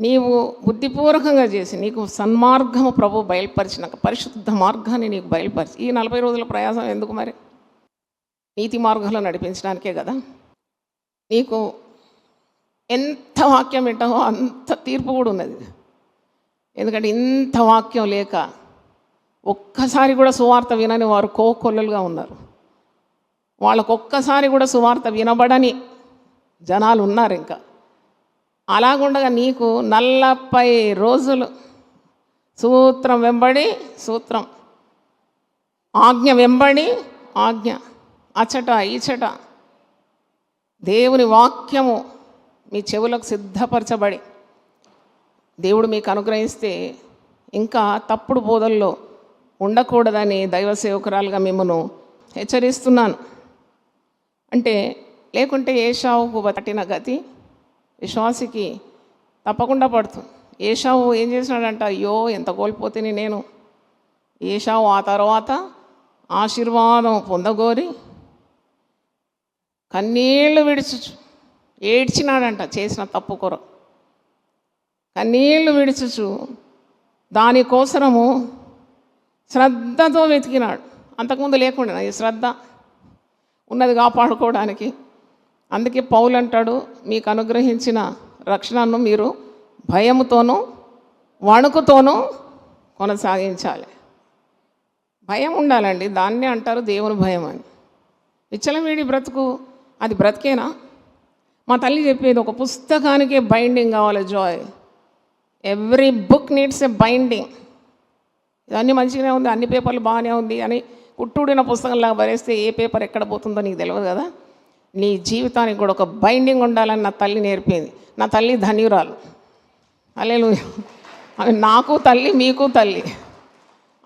నీవు బుద్ధిపూర్వకంగా చేసి నీకు సన్మార్గము ప్రభు బయలుపరిచినాక, పరిశుద్ధ మార్గాన్ని నీకు బయలుపరిచి, ఈ 40 రోజుల ప్రయాసం ఎందుకు మరి? నీతి మార్గంలో నడిపించడానికే కదా. నీకు ఎంత వాక్యం వింటావో అంత తీర్పు కూడా ఉన్నది. ఎందుకంటే ఇంత వాక్యం లేక ఒక్కసారి కూడా సువార్త వినని వారు కోకొల్లలుగా ఉన్నారు. వాళ్ళకు ఒక్కసారి కూడా సువార్త వినబడని జనాలు ఉన్నారు. ఇంకా అలాగుండగా నీకు 40 రోజులు సూత్రం వెంబడి సూత్రం, ఆజ్ఞ వెంబడి ఆజ్ఞ, అచట ఇచట దేవుని వాక్యము మీ చెవులకు సిద్ధపరచబడి దేవుడు మీకు అనుగ్రహిస్తే ఇంకా తప్పుడు బోధల్లో ఉండకూడదని దైవ సేవకురాలుగా మిమ్మల్ని హెచ్చరిస్తున్నాను. అంటే లేకుంటే ఏశావుకు పట్టిన గతి విశ్వాసికి తప్పకుండా పడుతుంది. ఏశావు ఏం చేసినాడంట, అయ్యో ఎంత కోల్పోతేని నేను. ఏశావు ఆ తర్వాత ఆశీర్వాదం పొందగోరి కన్నీళ్లు విడుచుచు ఏడ్చినాడంట చేసిన తప్పు కొర. కన్నీళ్లు విడుచుచు దానికోసరము శ్రద్ధతో వెతికినాడు. అంతకుముందు లేకుండా ఈ శ్రద్ధ ఉన్నది కాపాడుకోవడానికి. అందుకే పౌలు అంటాడు, మీకు అనుగ్రహించిన రక్షణను మీరు భయముతోనూ వణుకుతోనూ కొనసాగించాలి. భయం ఉండాలండి, దాన్నే అంటారు దేవుని భయం అని. విచ్చలవిడి బ్రతుకు అది బ్రతికేనా? మా తల్లి చెప్పేది, ఒక పుస్తకానికే బైండింగ్ కావాలి. Joy, every book needs a binding. ఇవన్నీ మంచిగానే ఉంది, అన్ని పేపర్లు బాగానే ఉంది అని కుట్టుడిన పుస్తకంలాగా భరేస్తే ఏ పేపర్ ఎక్కడ పోతుందో నీకు తెలియదు కదా. నీ జీవితానికి కూడా ఒక బైండింగ్ ఉండాలని నా తల్లి నేర్పింది. నా తల్లి ధన్యురాలు. హల్లెలూయా. ఆమె నాకు తల్లి, మీకు తల్లి.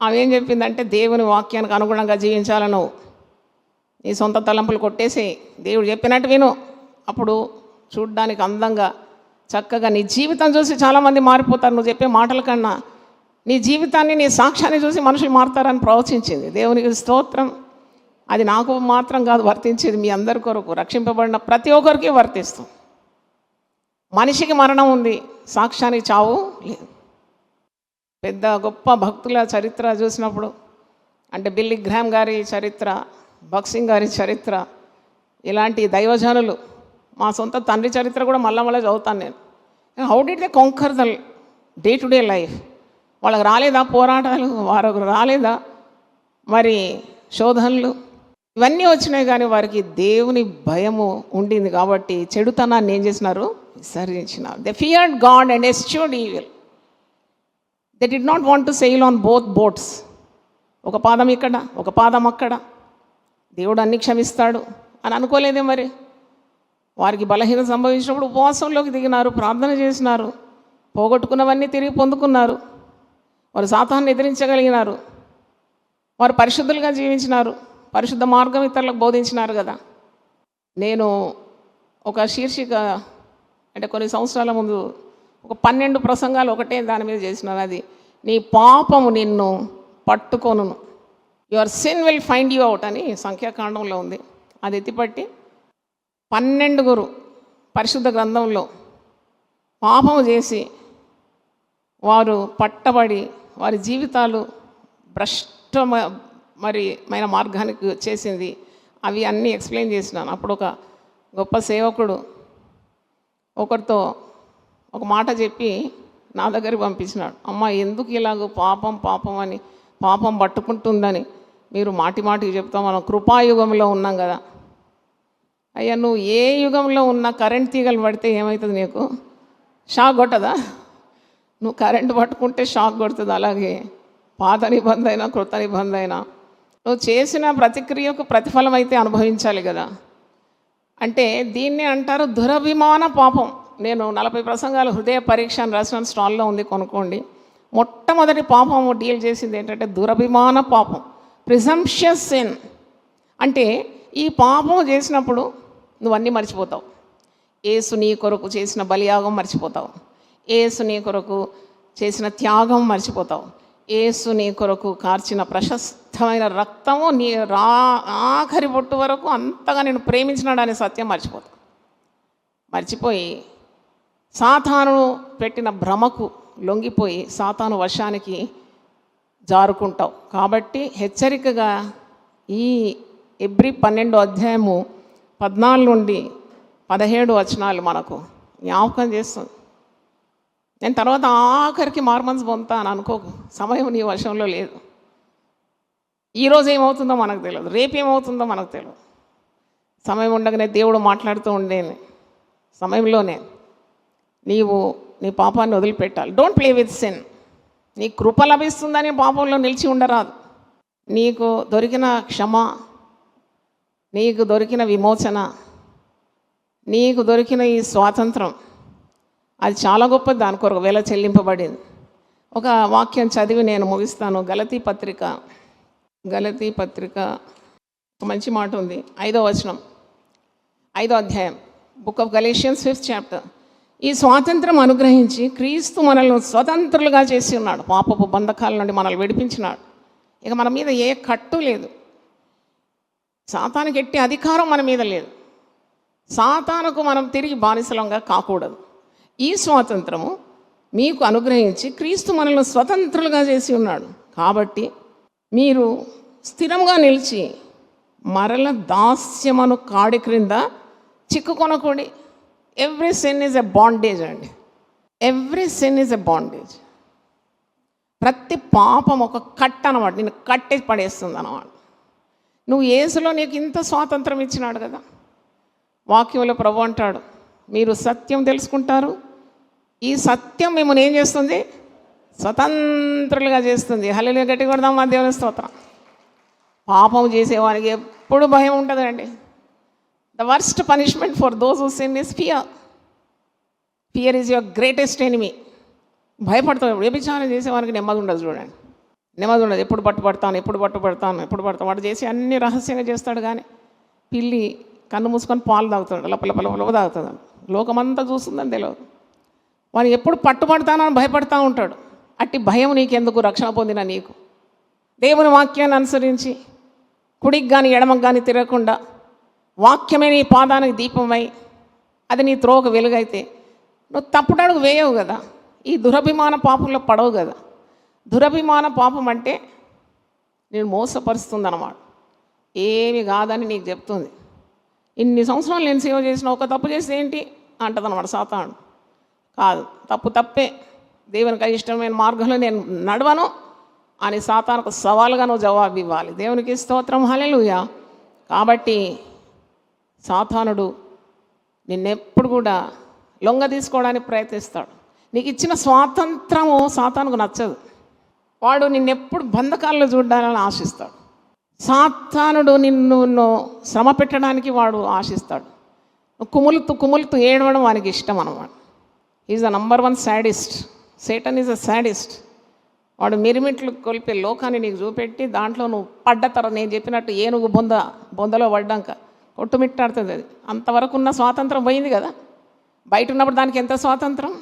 ఆమె ఏం చెప్పిందంటే, దేవుని వాక్యానికి అనుగుణంగా జీవించాలను. నీ సొంత తలంపులు కొట్టేసి దేవుడు చెప్పినట్టు విను. అప్పుడు చూడ్డానికి అందంగా చక్కగా నీ జీవితం చూసి చాలామంది మారిపోతారు. నువ్వు చెప్పే మాటల కన్నా నీ జీవితాన్ని, నీ సాక్ష్యాన్ని చూసి మనుషులు మారుతారని ప్రవచించింది. దేవునికి స్తోత్రం. అది నాకు మాత్రం కాదు వర్తించేది, మీ అందరి కొరకు, రక్షింపబడిన ప్రతి ఒక్కరికి వర్తిస్తుంది. మనిషికి మరణం ఉంది, సాక్ష్యానికి చావు లేదు. పెద్ద గొప్ప భక్తుల చరిత్ర చూసినప్పుడు, అంటే బిల్లీ గ్రామ్ గారి చరిత్ర, భగత్ సింగ్ గారి చరిత్ర, ఇలాంటి దైవజనులు, మా సొంత తండ్రి చరిత్ర కూడా మళ్ళీ చదువుతాను నేను. How did they conquer the day to day life? వాళ్ళకి రాలేదా పోరాటాలు? వారికి రాలేదా మరి శోధనలు? ఇవన్నీ వచ్చినాయి, కానీ వారికి దేవుని భయము ఉండింది కాబట్టి చెడుతనాన్ని ఏం చేసినారు? విసర్జించినారు. They feared God and eschewed evil. They did not want to sail on both boats. ఒక పాదం ఇక్కడ, ఒక పాదం అక్కడ. దేవుడు అన్ని క్షమిస్తాడు అని అనుకోలేదే మరి. వారికి బలహీన సంభవించినప్పుడు ఉపవాసంలోకి దిగినారు, ప్రార్థన చేసినారు, పోగొట్టుకున్నవన్నీ తిరిగి పొందుకున్నారు. వారు సాతాన్ని ఎదిరించగలిగినారు. వారు పరిశుద్ధులుగా జీవించినారు, పరిశుద్ధ మార్గం ఇతరులకు బోధించినారు కదా. నేను ఒక శీర్షిక, అంటే కొన్ని సంవత్సరాల ముందు ఒక 12 ప్రసంగాలు ఒకటే దాని మీద చేసినాను. అది, నీ పాపము నిన్ను పట్టుకొనును, your sin will find you out అని సంఖ్యాకాండంలో ఉంది. అది ఎత్తిపట్టి 12 పరిశుద్ధ గ్రంథంలో పాపము చేసి వారు పట్టబడి వారి జీవితాలు మైన మార్గానికి వచ్చేసింది. అవి అన్నీ ఎక్స్ప్లెయిన్ చేసినాను. అప్పుడు ఒక గొప్ప సేవకుడు ఒకరితో ఒక మాట చెప్పి నా దగ్గరికి పంపించినాడు. అమ్మ ఎందుకు ఇలాగో పాపం పాపం అని, పాపం పట్టుకుంటుందని మీరు మాటి మాటికి చెప్తాం. మనం కృపాయుగంలో ఉన్నాం కదా. అయ్యా, నువ్వు ఏ యుగంలో ఉన్నా కరెంట్ తీగలు పడితే ఏమవుతుంది? నీకు షాక్ కొట్టదా? నువ్వు కరెంటు పట్టుకుంటే షాక్ కొడుతుంది. అలాగే పాత నిబంధన అయినా కృత నిబంధన అయినా నువ్వు చేసిన ప్రతిక్రియకు ప్రతిఫలం అయితే అనుభవించాలి కదా. అంటే దీన్ని అంటారు దురభిమాన పాపం. నేను 40 ప్రసంగాలు హృదయ పరీక్ష అని రాసిన స్టాల్లో ఉంది, కొనుక్కోండి. మొట్టమొదటి పాపం డీల్ చేసింది ఏంటంటే దురభిమాన పాపం, ప్రిజంప్షియస్ సిన్. అంటే ఈ పాపం చేసినప్పుడు నువ్వు అన్నీ మర్చిపోతావు. యేసు నీ కొరకు చేసిన బలియాగం మర్చిపోతావు, యేసు నీ కొరకు చేసిన త్యాగం మర్చిపోతావు, యేసు నీ కొరకు కార్చిన ప్రశస్తమైన రక్తము నీ ఆఖరి బొట్టు వరకు అంతగా నేను ప్రేమించినాడు అనే సత్యం మర్చిపోతావు. మర్చిపోయి సాతాను పెట్టిన భ్రమకు లొంగిపోయి సాతాను వశానికి జారుకుంటావు. కాబట్టి హెచ్చరికగా ఈ ఎబ్రీ 12వ అధ్యాయము 14 నుండి 17 వచనాలు మనకు జ్ఞాపకం చేస్తుంది. నేను తర్వాత ఆఖరికి మార్మన్స్ పొందుతాను అనుకోకు, సమయం నీ వశంలో లేదు. ఈరోజు ఏమవుతుందో మనకు తెలియదు, రేపు ఏమవుతుందో మనకు తెలియదు. సమయం ఉండగానే దేవుడు మాట్లాడుతూ ఉండేది సమయంలోనే నీవు నీ పాపాన్ని వదిలిపెట్టాలి. Don't play with sin. నీ కృప లభిస్తుందని పాపంలో నిలిచి ఉండరాదు. నీకు దొరికిన క్షమ, నీకు దొరికిన విమోచన, నీకు దొరికిన ఈ స్వాతంత్రం అది చాలా గొప్పది. దాని కొరకు వేళ చెల్లింపబడింది. ఒక వాక్యం చదివి నేను ముగిస్తాను. గలతీ పత్రిక ఒక మంచి మాట ఉంది, 5వ వచనం, 5వ అధ్యాయం, book of Galatians 5th chapter. ఈ స్వాతంత్రం అనుగ్రహించి క్రీస్తు మనల్ని స్వతంత్రులుగా చేసి ఉన్నాడు. పాపపు బంధకాల నుండి మనల్ని విడిపించినాడు. ఇక మన మీద ఏ కట్టు లేదు. సాతానుకి ఎట్టి అధికారం మన మీద లేదు. సాతానుకు మనం తిరిగి బానిసలంగా కాకూడదు. ఈ స్వాతంత్రము మీకు అనుగ్రహించి క్రీస్తు మనల్ని స్వతంత్రులుగా చేసి ఉన్నాడు. కాబట్టి మీరు స్థిరంగా నిలిచి మరల దాస్యమను కాడి క్రింద చిక్కుకొనకూడి. Every sin is a bondage అండి. Every sin is a bondage. ప్రతి పాపం ఒక కట్ట అన్నమాట, నేను కట్టి పడేస్తుంది అన్నమాట. నువ్వు యేసులో నీకు ఇంత స్వాతంత్రం ఇచ్చినాడు కదా. వాక్యంలో ప్రభు అంటాడు, మీరు సత్యం తెలుసుకుంటారు, ఈ సత్యం మిమ్మల్ని ఏం చేస్తుంది? స్వతంత్రులుగా చేస్తుంది. హల్లెలూయా, గట్టి కొడదాం మా దేవుని స్తోత్రం. పాపం చేసేవారికి ఎప్పుడు భయం ఉంటుందండి. The worst punishment for those who sin is fear. Fear is your greatest enemy. భయపడతావు. వ్యభిచారం చేసేవారికి నెమ్మది ఉండదు. చూడండి, నెమ్మది ఉండదు. ఎప్పుడు పట్టుబడతాను. వాడు చేసి అన్ని రహస్యంగా చేస్తాడు. కానీ పిల్లి కన్ను మూసుకొని పాలు తాగుతాడు, లప తాగుతుంది. లోకమంతా చూస్తుందని తెలియదు. వాడు ఎప్పుడు పట్టుబడతానని భయపడతా ఉంటాడు. అట్టి భయం నీకెందుకు? రక్షణ పొందిన నీకు దేవుని వాక్యాన్ని అనుసరించి కుడికి కానీ ఎడమకు కానీ తిరగకుండా వాక్యమే నీ పాదానికి దీపమై అది నీ త్రోవకు వెలుగైతే నువ్వు తప్పుడడుగు వేయవు కదా. ఈ దురభిమాన పాపంలో పడవు కదా. దురభిమాన పాపం అంటే నేను మోసపరుస్తుంది అన్నమాట. ఏమి కాదని నీకు చెప్తుంది. ఇన్ని సంవత్సరాలు నేను సేవ చేసిన ఒక తప్పు చేస్తే ఏంటి అంటది అన్నమాట సాతాను. కాదు, తప్పే, దేవునికి ఇష్టమైన మార్గంలో నేను నడవను అని సాతానుకు సవాలుగా నువ్వు జవాబు ఇవ్వాలి. దేవునికి స్తోత్రం, హల్లెలూయా. కాబట్టి సాతానుడు నిన్నెప్పుడు కూడా లొంగ తీసుకోవడానికి ప్రయత్నిస్తాడు. నీకు ఇచ్చిన స్వాతంత్రము సాతానుకు నచ్చదు. వాడు నిన్నెప్పుడు బంధకాల్లో చూడాలని ఆశిస్తాడు. సాతానుడు నిన్ను శ్రమ పెట్టడానికి వాడు ఆశిస్తాడు. కుములుతూ ఏడవడం వానికి ఇష్టం అన్నమాట. Is the number 1 sadist. Satan is a sadist. వాడు మిరిమిట్లు కొలిపే లోకాన్ని నీకు చూపెట్టి దాంట్లో నువ్వు పడ్డ తర్వాత నేను చెప్పినట్టు ఏనుగు బొందలో పడ్డాక కొట్టుమిట్టాడుతుంది. అది అంతవరకు ఉన్న స్వాతంత్రం పోయింది కదా. బయట ఉన్నప్పుడు దానికి ఎంత స్వాతంత్రం?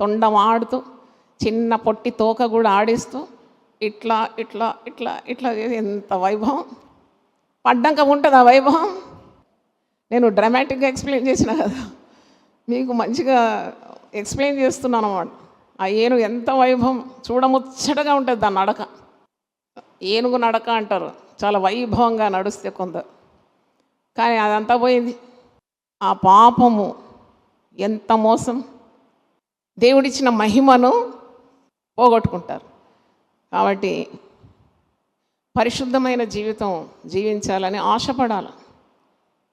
తొండం ఆడుతూ చిన్న పొట్టి తోక కూడా ఆడిస్తూ ఇట్లా చేసి ఎంత వైభవం. పడ్డాక ఉంటుంది ఆ వైభవం. నేను డ్రామాటిక్గా ఎక్స్ప్లెయిన్ చేసిన కదా, మీకు మంచిగా ఎక్స్ప్లెయిన్ చేస్తున్నాను అన్నమాట. ఆ ఏనుగు ఎంత వైభవం, చూడముచ్చటగా ఉంటుంది దాని నడక. ఏనుగు నడక అంటారు, చాలా వైభవంగా నడుస్తే కొందరు. కానీ అదంతా పోయింది. ఆ పాపము ఎంత మోసం. దేవుడిచ్చిన మహిమను పోగొట్టుకుంటారు. కాబట్టి పరిశుద్ధమైన జీవితం జీవించాలని ఆశపడాలి.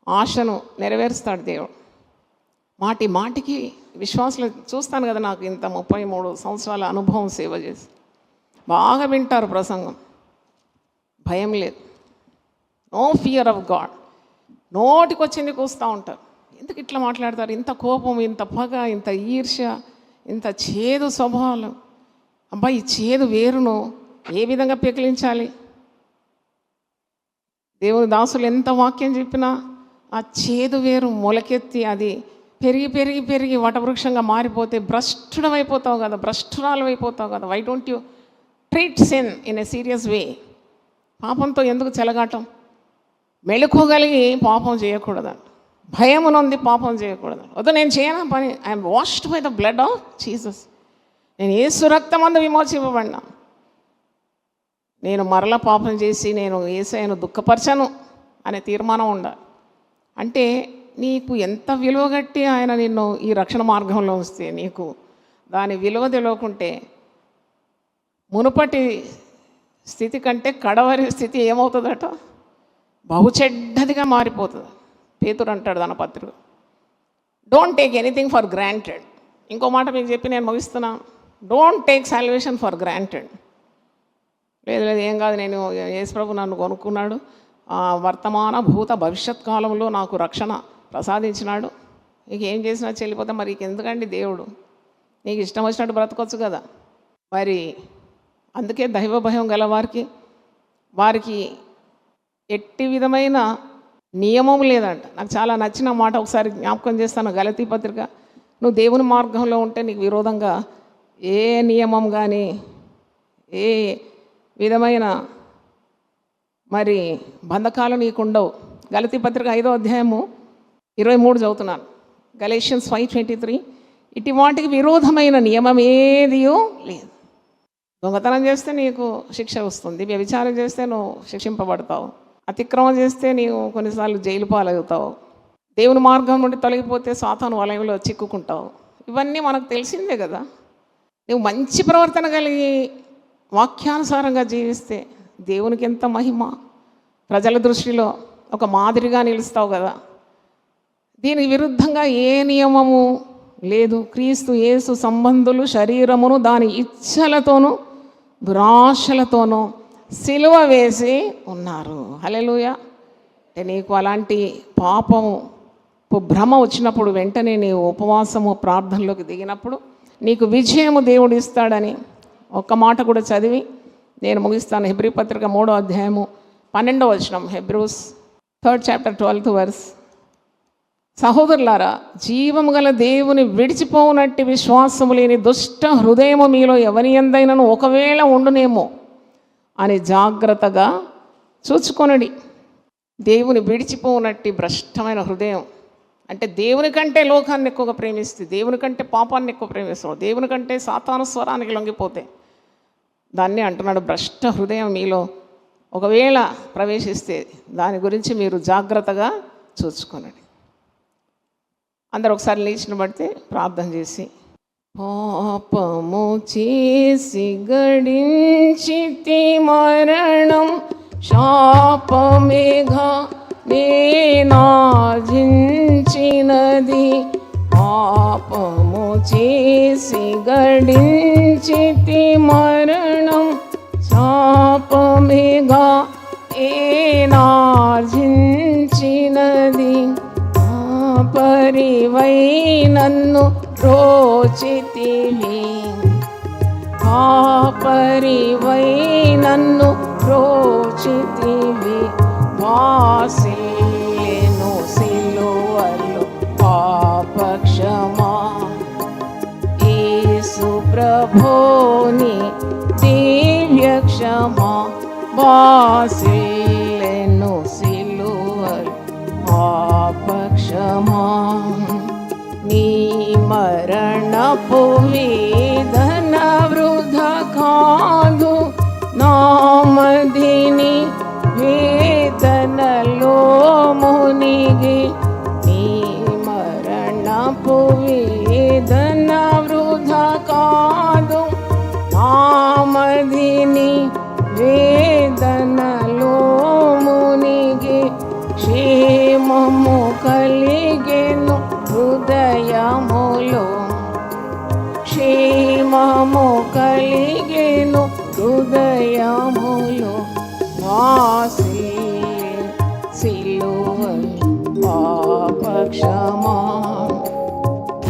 ఆశను నెరవేరుస్తాడు దేవుడు. మాటి మాటికి విశ్వాసులు చూస్తాను కదా, నాకు ఇంత 33 సంవత్సరాల అనుభవం సేవ చేసి బాగా వింటారు ప్రసంగం, భయం లేదు, నో ఫియర్ ఆఫ్ గాడ్. నోటికి వచ్చింది కూస్తూ ఉంటారు. ఎందుకు ఇట్లా మాట్లాడతారు? ఇంత కోపం, ఇంత పగ, ఇంత ఈర్ష్య, ఇంత చేదు స్వభావాలు. అబ్బాయి, ఈ చేదు వేరును ఏ విధంగా పెకిలించాలి? దేవుని దాసులు ఎంత వాక్యం చెప్పినా ఆ చేదు వేరు మొలకెత్తి అది పెరిగి పెరిగి పెరిగి వటవృక్షంగా మారిపోతే భ్రష్టుడమైపోతావు కదా, భ్రష్టురాలు అయిపోతావు కదా. Why don't you treat sin in a serious way? పాపంతో ఎందుకు చెలగాటం? మెళుకోగలిగి పాపం చేయకూడదంట, భయమునుంది పాపం చేయకూడదంట. వద్దు, నేను చేయనా పని, I'm washed by the blood of Jesus. నేను యేసు రక్తమందు విమోచింపబడినా. నేను మరల పాపం చేసి నేను యేసయ్యను దుఃఖపరచను అనే తీర్మానం ఉండాలి. అంటే నీకు ఎంత విలువగట్టి ఆయన నిన్ను ఈ రక్షణ మార్గంలో ఉంచితే నీకు దాని విలువ తెలియకుంటే మునుపటి స్థితి కంటే కడవరి స్థితి ఏమవుతుందట? బహు చెడ్డదిగా మారిపోతుంది. పేతురు అంటాడు తన పత్రిక, don't take anything for granted. ఇంకో మాట మీకు చెప్పి నేను ముగిస్తున్నాను. Don't take salvation for granted. లేదు లేదు, ఏం కాదు, నేను యేసుప్రభు నన్ను కొనుక్కున్నాడు, వర్తమాన భూత భవిష్యత్ కాలంలో నాకు రక్షణ ప్రసాదించినాడు, నీకు ఏం చేసినా చెల్లిపోతే మరి ఎందుకండి దేవుడు? నీకు ఇష్టం వచ్చినట్టు బ్రతకొచ్చు కదా. మరి అందుకే దైవ భయం గల వారికి ఎట్టి విధమైన నియమం లేదంట. నాకు చాలా నచ్చిన మాట ఒకసారి జ్ఞాపకం చేస్తాను. గలతీ పత్రిక, నువ్వు దేవుని మార్గంలో ఉంటే నీకు విరోధంగా ఏ నియమం కానీ ఏ విధమైన మరి బంధకాలు నీకు ఉండవు. గలతీ పత్రిక 5వ అధ్యాయము 23 చదువుతున్నాను. గలేషియన్స్ 5:23, ఇటు వాటికి విరోధమైన నియమం ఏదియో లేదు. దొంగతనం చేస్తే నీకు శిక్ష వస్తుంది, వ్యభిచారం చేస్తే నువ్వు శిక్షింపబడతావు, అతిక్రమం చేస్తే నీవు కొన్నిసార్లు జైలు పాలవుతావు, దేవుని మార్గం నుండి తొలగిపోతే సాతాను వలయంలో చిక్కుకుంటావు. ఇవన్నీ మనకు తెలిసిందే కదా. నువ్వు మంచి ప్రవర్తన కలిగి వాక్యానుసారంగా జీవిస్తే దేవునికి ఎంత మహిమ, ప్రజల దృష్టిలో ఒక మాదిరిగా నిలుస్తావు కదా. దీనికి విరుద్ధంగా ఏ నియమము లేదు. క్రీస్తు యేసు సంబంధులు శరీరమును దాని ఇచ్చలతోనూ దురాశలతోనూ సిలువ వేసి ఉన్నారు. హల్లెలూయా. అంటే నీకు అలాంటి పాపము భ్రమ వచ్చినప్పుడు వెంటనే నీవు ఉపవాసము ప్రార్థనలోకి దిగినప్పుడు నీకు విజయము దేవుడు ఇస్తాడని ఒక్క మాట కూడా చదివి నేను ముగిస్తాను. హెబ్రీ పత్రిక 3వ అధ్యాయము 12వ వచనం. Hebrews 3rd chapter 12th verse. సహోదరులారా, జీవము గల దేవుని విడిచిపోవునట్టి విశ్వాసము లేని దుష్ట హృదయము మీలో ఎవరి యందైనను ఒకవేళ ఉండునేమో అని జాగ్రత్తగా చూచుకొనడి. దేవుని విడిచిపోవునట్టి భ్రష్టమైన హృదయం అంటే దేవుని కంటే లోకాన్ని ఎక్కువగా ప్రేమిస్తే, దేవుని కంటే పాపాన్ని ఎక్కువ ప్రేమిస్తాం, దేవుని కంటే సాతాను స్వరానికి లొంగిపోతే దాన్ని అంటున్నాడు భ్రష్ట హృదయం మీలో ఒకవేళ ప్రవేశిస్తే దాని గురించి మీరు జాగ్రత్తగా చూసుకోనండి. అందరు ఒకసారి లేచిన బట్టి ప్రార్థన చేసి, పాపము చేసి గడించితి మరణం శాపమేఘా నేనార్జించినది, పాపము చేసి గడించితి మరణం శాపమేఘా నేనార్జించినది, పరివై నన్ను రోచితివి, పరివై నన్ను రోచితివి, వాసిల్లేను సిలువలో పాపక్షమా, యేసు ప్రభుని దివ్య క్షమా, వాసిల్లేను సిలువలో పాపక్షమా, నీ మరణపు వేదన వృధా కాదు, నామదిని వేదనలో మునిగి, నీ మరణపు వేదన వృధా కాదు, నా హృదయములో వాసిల్లే సిలువల్ పాపక్షమా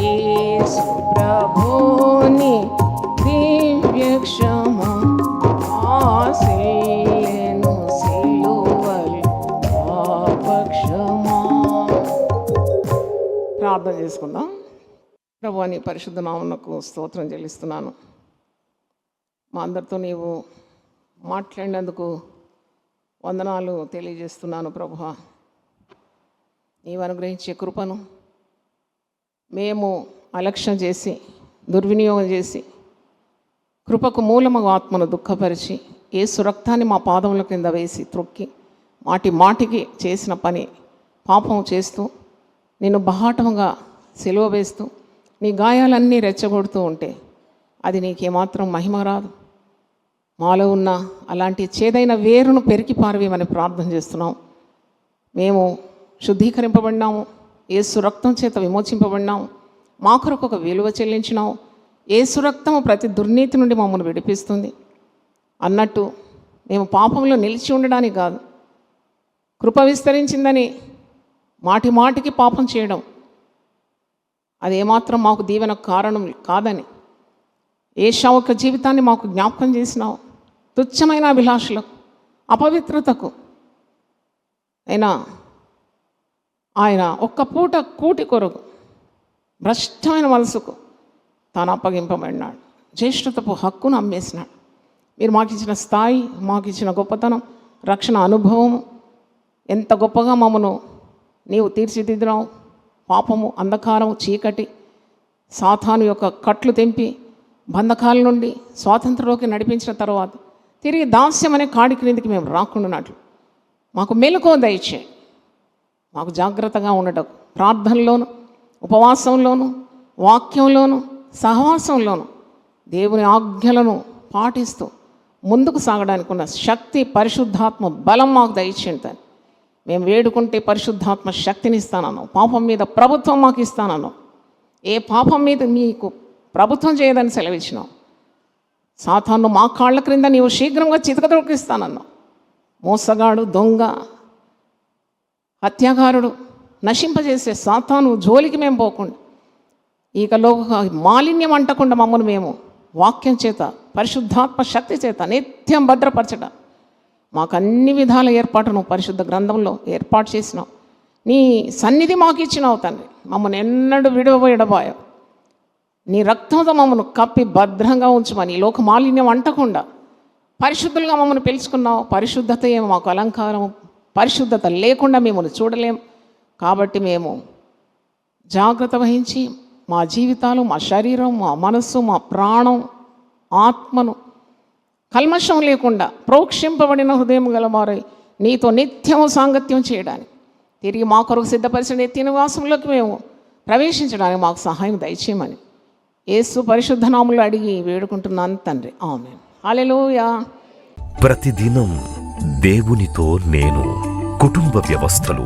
యేసు ప్రభుని దివ్య క్షమా వాసిల్లెను సిలువల్ పాపక్షమా. ప్రార్థన చేసుకుందాం. ప్రభువా, నీ పరిశుద్ధ నామమునకు స్తోత్రం చెల్లిస్తున్నాను. మా అందరితో నీవు మాట్లాడినందుకు వందనాలు తెలియజేస్తున్నాను. ప్రభువా, నీవు అనుగ్రహించే కృపను మేము అలక్ష్యం చేసి దుర్వినియోగం చేసి కృపకు మూలమగు ఆత్మను దుఃఖపరిచి యేసు రక్తాన్ని మా పాదముల కింద వేసి త్రొక్కి మాటికి చేసిన పని పాపం చేస్తూ నిన్ను బహాటముగా సిలువ వేస్తూ నీ గాయాలన్నీ రెచ్చగొడుతూ ఉంటే అది నీకేమాత్రం మహిమ రాదు. మాలో ఉన్న అలాంటి చేదైన వేరును పెరికి పారవేయమని ప్రార్థన చేస్తున్నాం. మేము శుద్ధీకరింపబడినాము, యేసు రక్తం చేత విమోచింపబడినాము, మా కొరకు ఒక విలువ చెల్లించినాము. యేసు రక్తము ప్రతి దుర్నీతి నుండి మమ్మల్ని విడిపిస్తుంది అన్నట్టు మేము పాపంలో నిలిచి ఉండడానికి కాదు, కృప విస్తరించిందని మాటికి పాపం చేయడం అది ఏమాత్రం మాకు దీవెన కారణం కాదని ఏషావు యొక్క జీవితాన్ని మాకు జ్ఞాపకం చేసినావు. తుచ్చమైన అభిలాషలకు, అపవిత్రతకు అయినా ఆయన ఒక్క పూట కూటి కొరకు భ్రష్టమైన మనసుకు తాను అప్పగింపబడినాడు. జ్యేష్ఠతపు హక్కును అమ్మేసినాడు. మీరు మాకు ఇచ్చిన స్థాయి, మాకు ఇచ్చిన గొప్పతనం, రక్షణ అనుభవం ఎంత గొప్పగా మమ్మను నీవు తీర్చిదిద్దినావు. పాపము, అంధకారము, చీకటి, సాతాను యొక్క కట్లు తెంపి బంధకాల నుండి స్వాతంత్రంలోకి నడిపించిన తర్వాత తిరిగి దాస్యం అనే కాడి క్రిందికి మేము రాకుండానట్లు మాకు మెలకువ దయచే. మాకు జాగ్రత్తగా ఉండటం, ప్రార్థనలోను, ఉపవాసంలోను, వాక్యంలోను, సహవాసంలోను దేవుని ఆజ్ఞలను పాటిస్తూ ముందుకు సాగడానికి ఉన్న శక్తి, పరిశుద్ధాత్మ బలం మాకు దయచేయండి. మేము వేడుకుంటే పరిశుద్ధాత్మ శక్తిని ఇస్తానన్నావు. పాపం మీద ప్రభుత్వం మాకు ఇస్తానన్నావు. ఏ పాపం మీద మీకు ప్రభుత్వం చేయదని సెలవిచ్చినావు. సాతాను మా కాళ్ళ క్రింద నీవు శీఘ్రంగా చితకదొక్కిస్తానన్నావు. మోసగాడు, దొంగ, హత్యాకారుడు, నశింపజేసే సాతాను జోలికి మేము పోకుండా ఈకలో మాలిన్యం అంటకుండా మమ్మల్ని మేము వాక్యం చేత, పరిశుద్ధాత్మ శక్తి చేత నిత్యం భద్రపరచడం మాకు అన్ని విధాల ఏర్పాటును పరిశుద్ధ గ్రంథంలో ఏర్పాటు చేసినావు. నీ సన్నిధి మాకు ఇచ్చినావు తండ్రి. మమ్మల్ని ఎన్నడూ విడవబోయావు. నీ రక్తంతో మమ్మల్ని కప్పి భద్రంగా ఉంచమని, ఈ లోక మాలిన్యం అంటకుండా పరిశుద్ధులుగా మమ్మల్ని పిలుచుకున్నావు. పరిశుద్ధత ఏమో మాకు అలంకారం, పరిశుద్ధత లేకుండా మిమ్మల్ని చూడలేం. కాబట్టి మేము జాగ్రత్త వహించి మా జీవితాలు, మా శరీరం, మా మనస్సు, మా ప్రాణం, ఆత్మను కల్మషం లేకుండా ప్రోక్షింపబడిన హృదయం గలవారై నీతో నిత్యము సాంగత్యం చేయడానికి, తిరిగి మా కొరకు సిద్ధపరిచిన నిత్య నివాసంలోకి మేము ప్రవేశించడానికి మాకు సహాయం దయచేయమని యేసు పరిశుద్ధ నామములో అడిగి వేడుకుంటున్నాను తండ్రి. ఆమేన్. హల్లెలూయా. ప్రతిదినం దేవునితో నేను. కుటుంబ వ్యవస్థలు,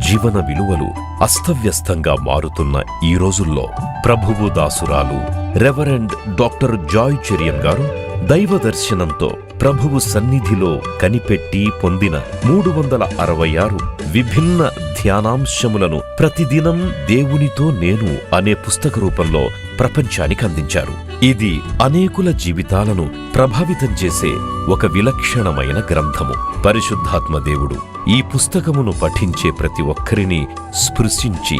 జీవన విలువలు అస్తవ్యస్తంగా మారుతున్న ఈ రోజుల్లో ప్రభువు దాసురాలు రెవరెండ్ డాక్టర్ జాయ్ చెరియన్ గారు దైవ దర్శనంతో ప్రభువు సన్నిధిలో కనిపెట్టి పొందిన 366 విభిన్న ధ్యానాంశములను ప్రతిదినం దేవునితో నేను అనే పుస్తక రూపంలో ప్రపంచానికి అందించారు. ఇది అనేకుల జీవితాలను ప్రభావితం చేసే ఒక విలక్షణమైన గ్రంథము. పరిశుద్ధాత్మ దేవుడు ఈ పుస్తకమును పఠించే ప్రతి ఒక్కరిని స్పృశించి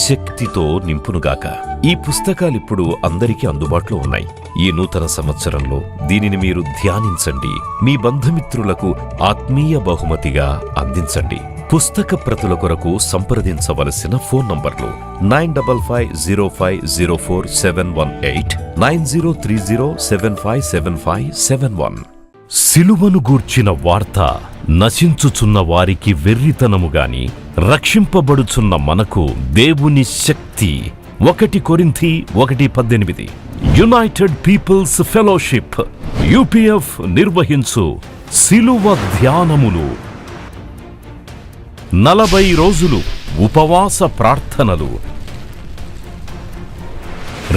శక్తితో నింపునుగాక. ఈ పుస్తకాలిప్పుడు అందరికీ అందుబాటులో ఉన్నాయి. ఈ నూతన సంవత్సరంలో దీనిని మీరు ధ్యానించండి, మీ బంధుమిత్రులకు ఆత్మీయ బహుమతిగా అందించండి. పుస్తక ప్రతుల కొరకు సంప్రదించవలసిన ఫోన్ నంబర్లు 9505047718, 9030757571. సిలువను గూర్చిన వార్త నశించుచున్న వారికి వెర్రితనముగాని, రక్షింపబడుచున్న మనకు దేవుని శక్తి. 1 కొరింథీ 1:18. యునైటెడ్ పీపుల్స్ ఫెలోషిప్ UPF నిర్వహించు సిలువ ధ్యానములు. 40 రోజులు ఉపవాస ప్రార్థనలు.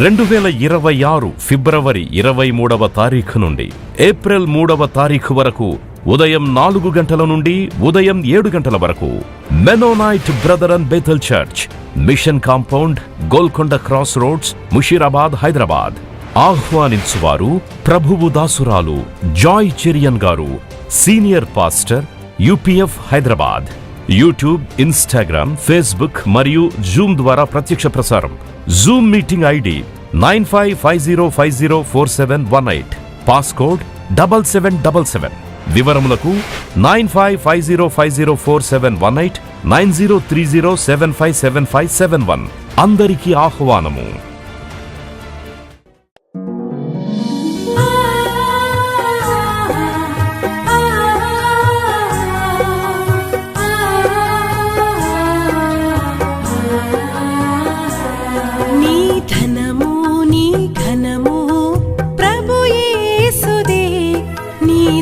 2026 ఫిబ్రవరి 23వ తారీఖు నుండి ఏప్రిల్ 3వ తారీఖు వరకు ఉదయం 4 గంటల నుండి ఉదయం 7 గంటల వరకు Mennonite brother and Bethel Church, mission compound, Golconda cross roads, Musheerabad, Hyderabad. ఆహ్వానించువారు ప్రభువు దాసురాలు Joy Cherian garu, senior pastor, UPF, Hyderabad. YouTube, Instagram, Facebook మరియు జూమ్ ద్వారా ప్రత్యక్ష ప్రసారం. Zoom meeting ID 9550504718, passcode 7777. వివరములకు 9550504718, 9030757571. అందరికీ ఆహ్వానము.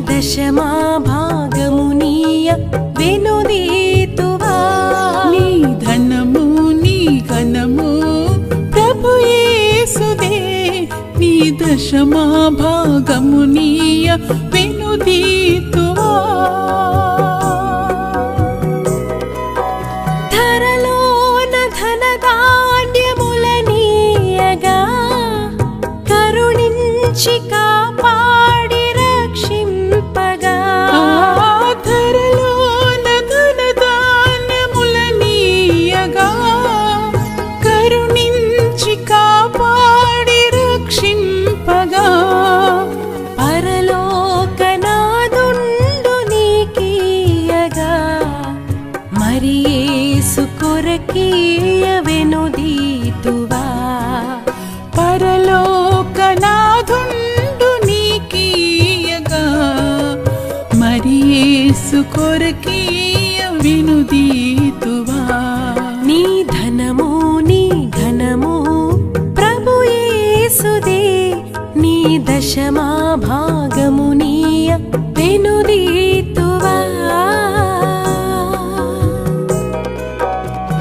దశమా భాగమునీయ వెనుదీతువా. నీ ధనము నీ ఘనము ప్రభు యేసుదే, నీ దశమా భాగమునీయ వెనుదీతువా. ధరలోన ధనధాన్యములనీయగా కరుణించి కాపాడి రక్షింపగా. ధరలోన ధనధాన్యములనీయగా కరుణించి కాపాడి రక్షింపగా. పరలోకనాదుండు నీకీయగా మరి యేసు కొరకీయ వెనుదీతువా. పరలోకనాథుండు నీకీయగా మరి యేసు కొరకీయ వెనుదీతువా. నీ ధనము నీ ఘనము ప్రభు యేసుదే, నీ దశమా భాగమునీయ వెనుదీతువా.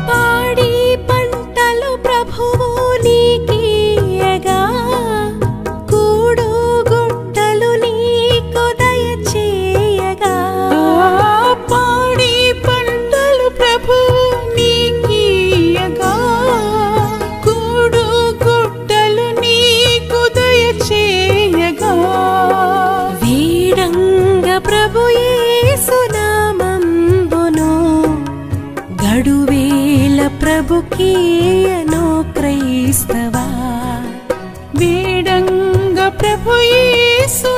పాడి పంటలు ప్రభువు నీకీయగా కూడు గుట్టలు నీకు దయచేయగా. పాడి పంటలు ప్రభు నీకీయగా కూడు గుట్టలు నీకు దయచేయగా. వీడంగ ప్రభు యేసు నామంబును గడువేల ప్రభుకీయను క్రైస్తవా. వేడంగ ప్రభు యేసు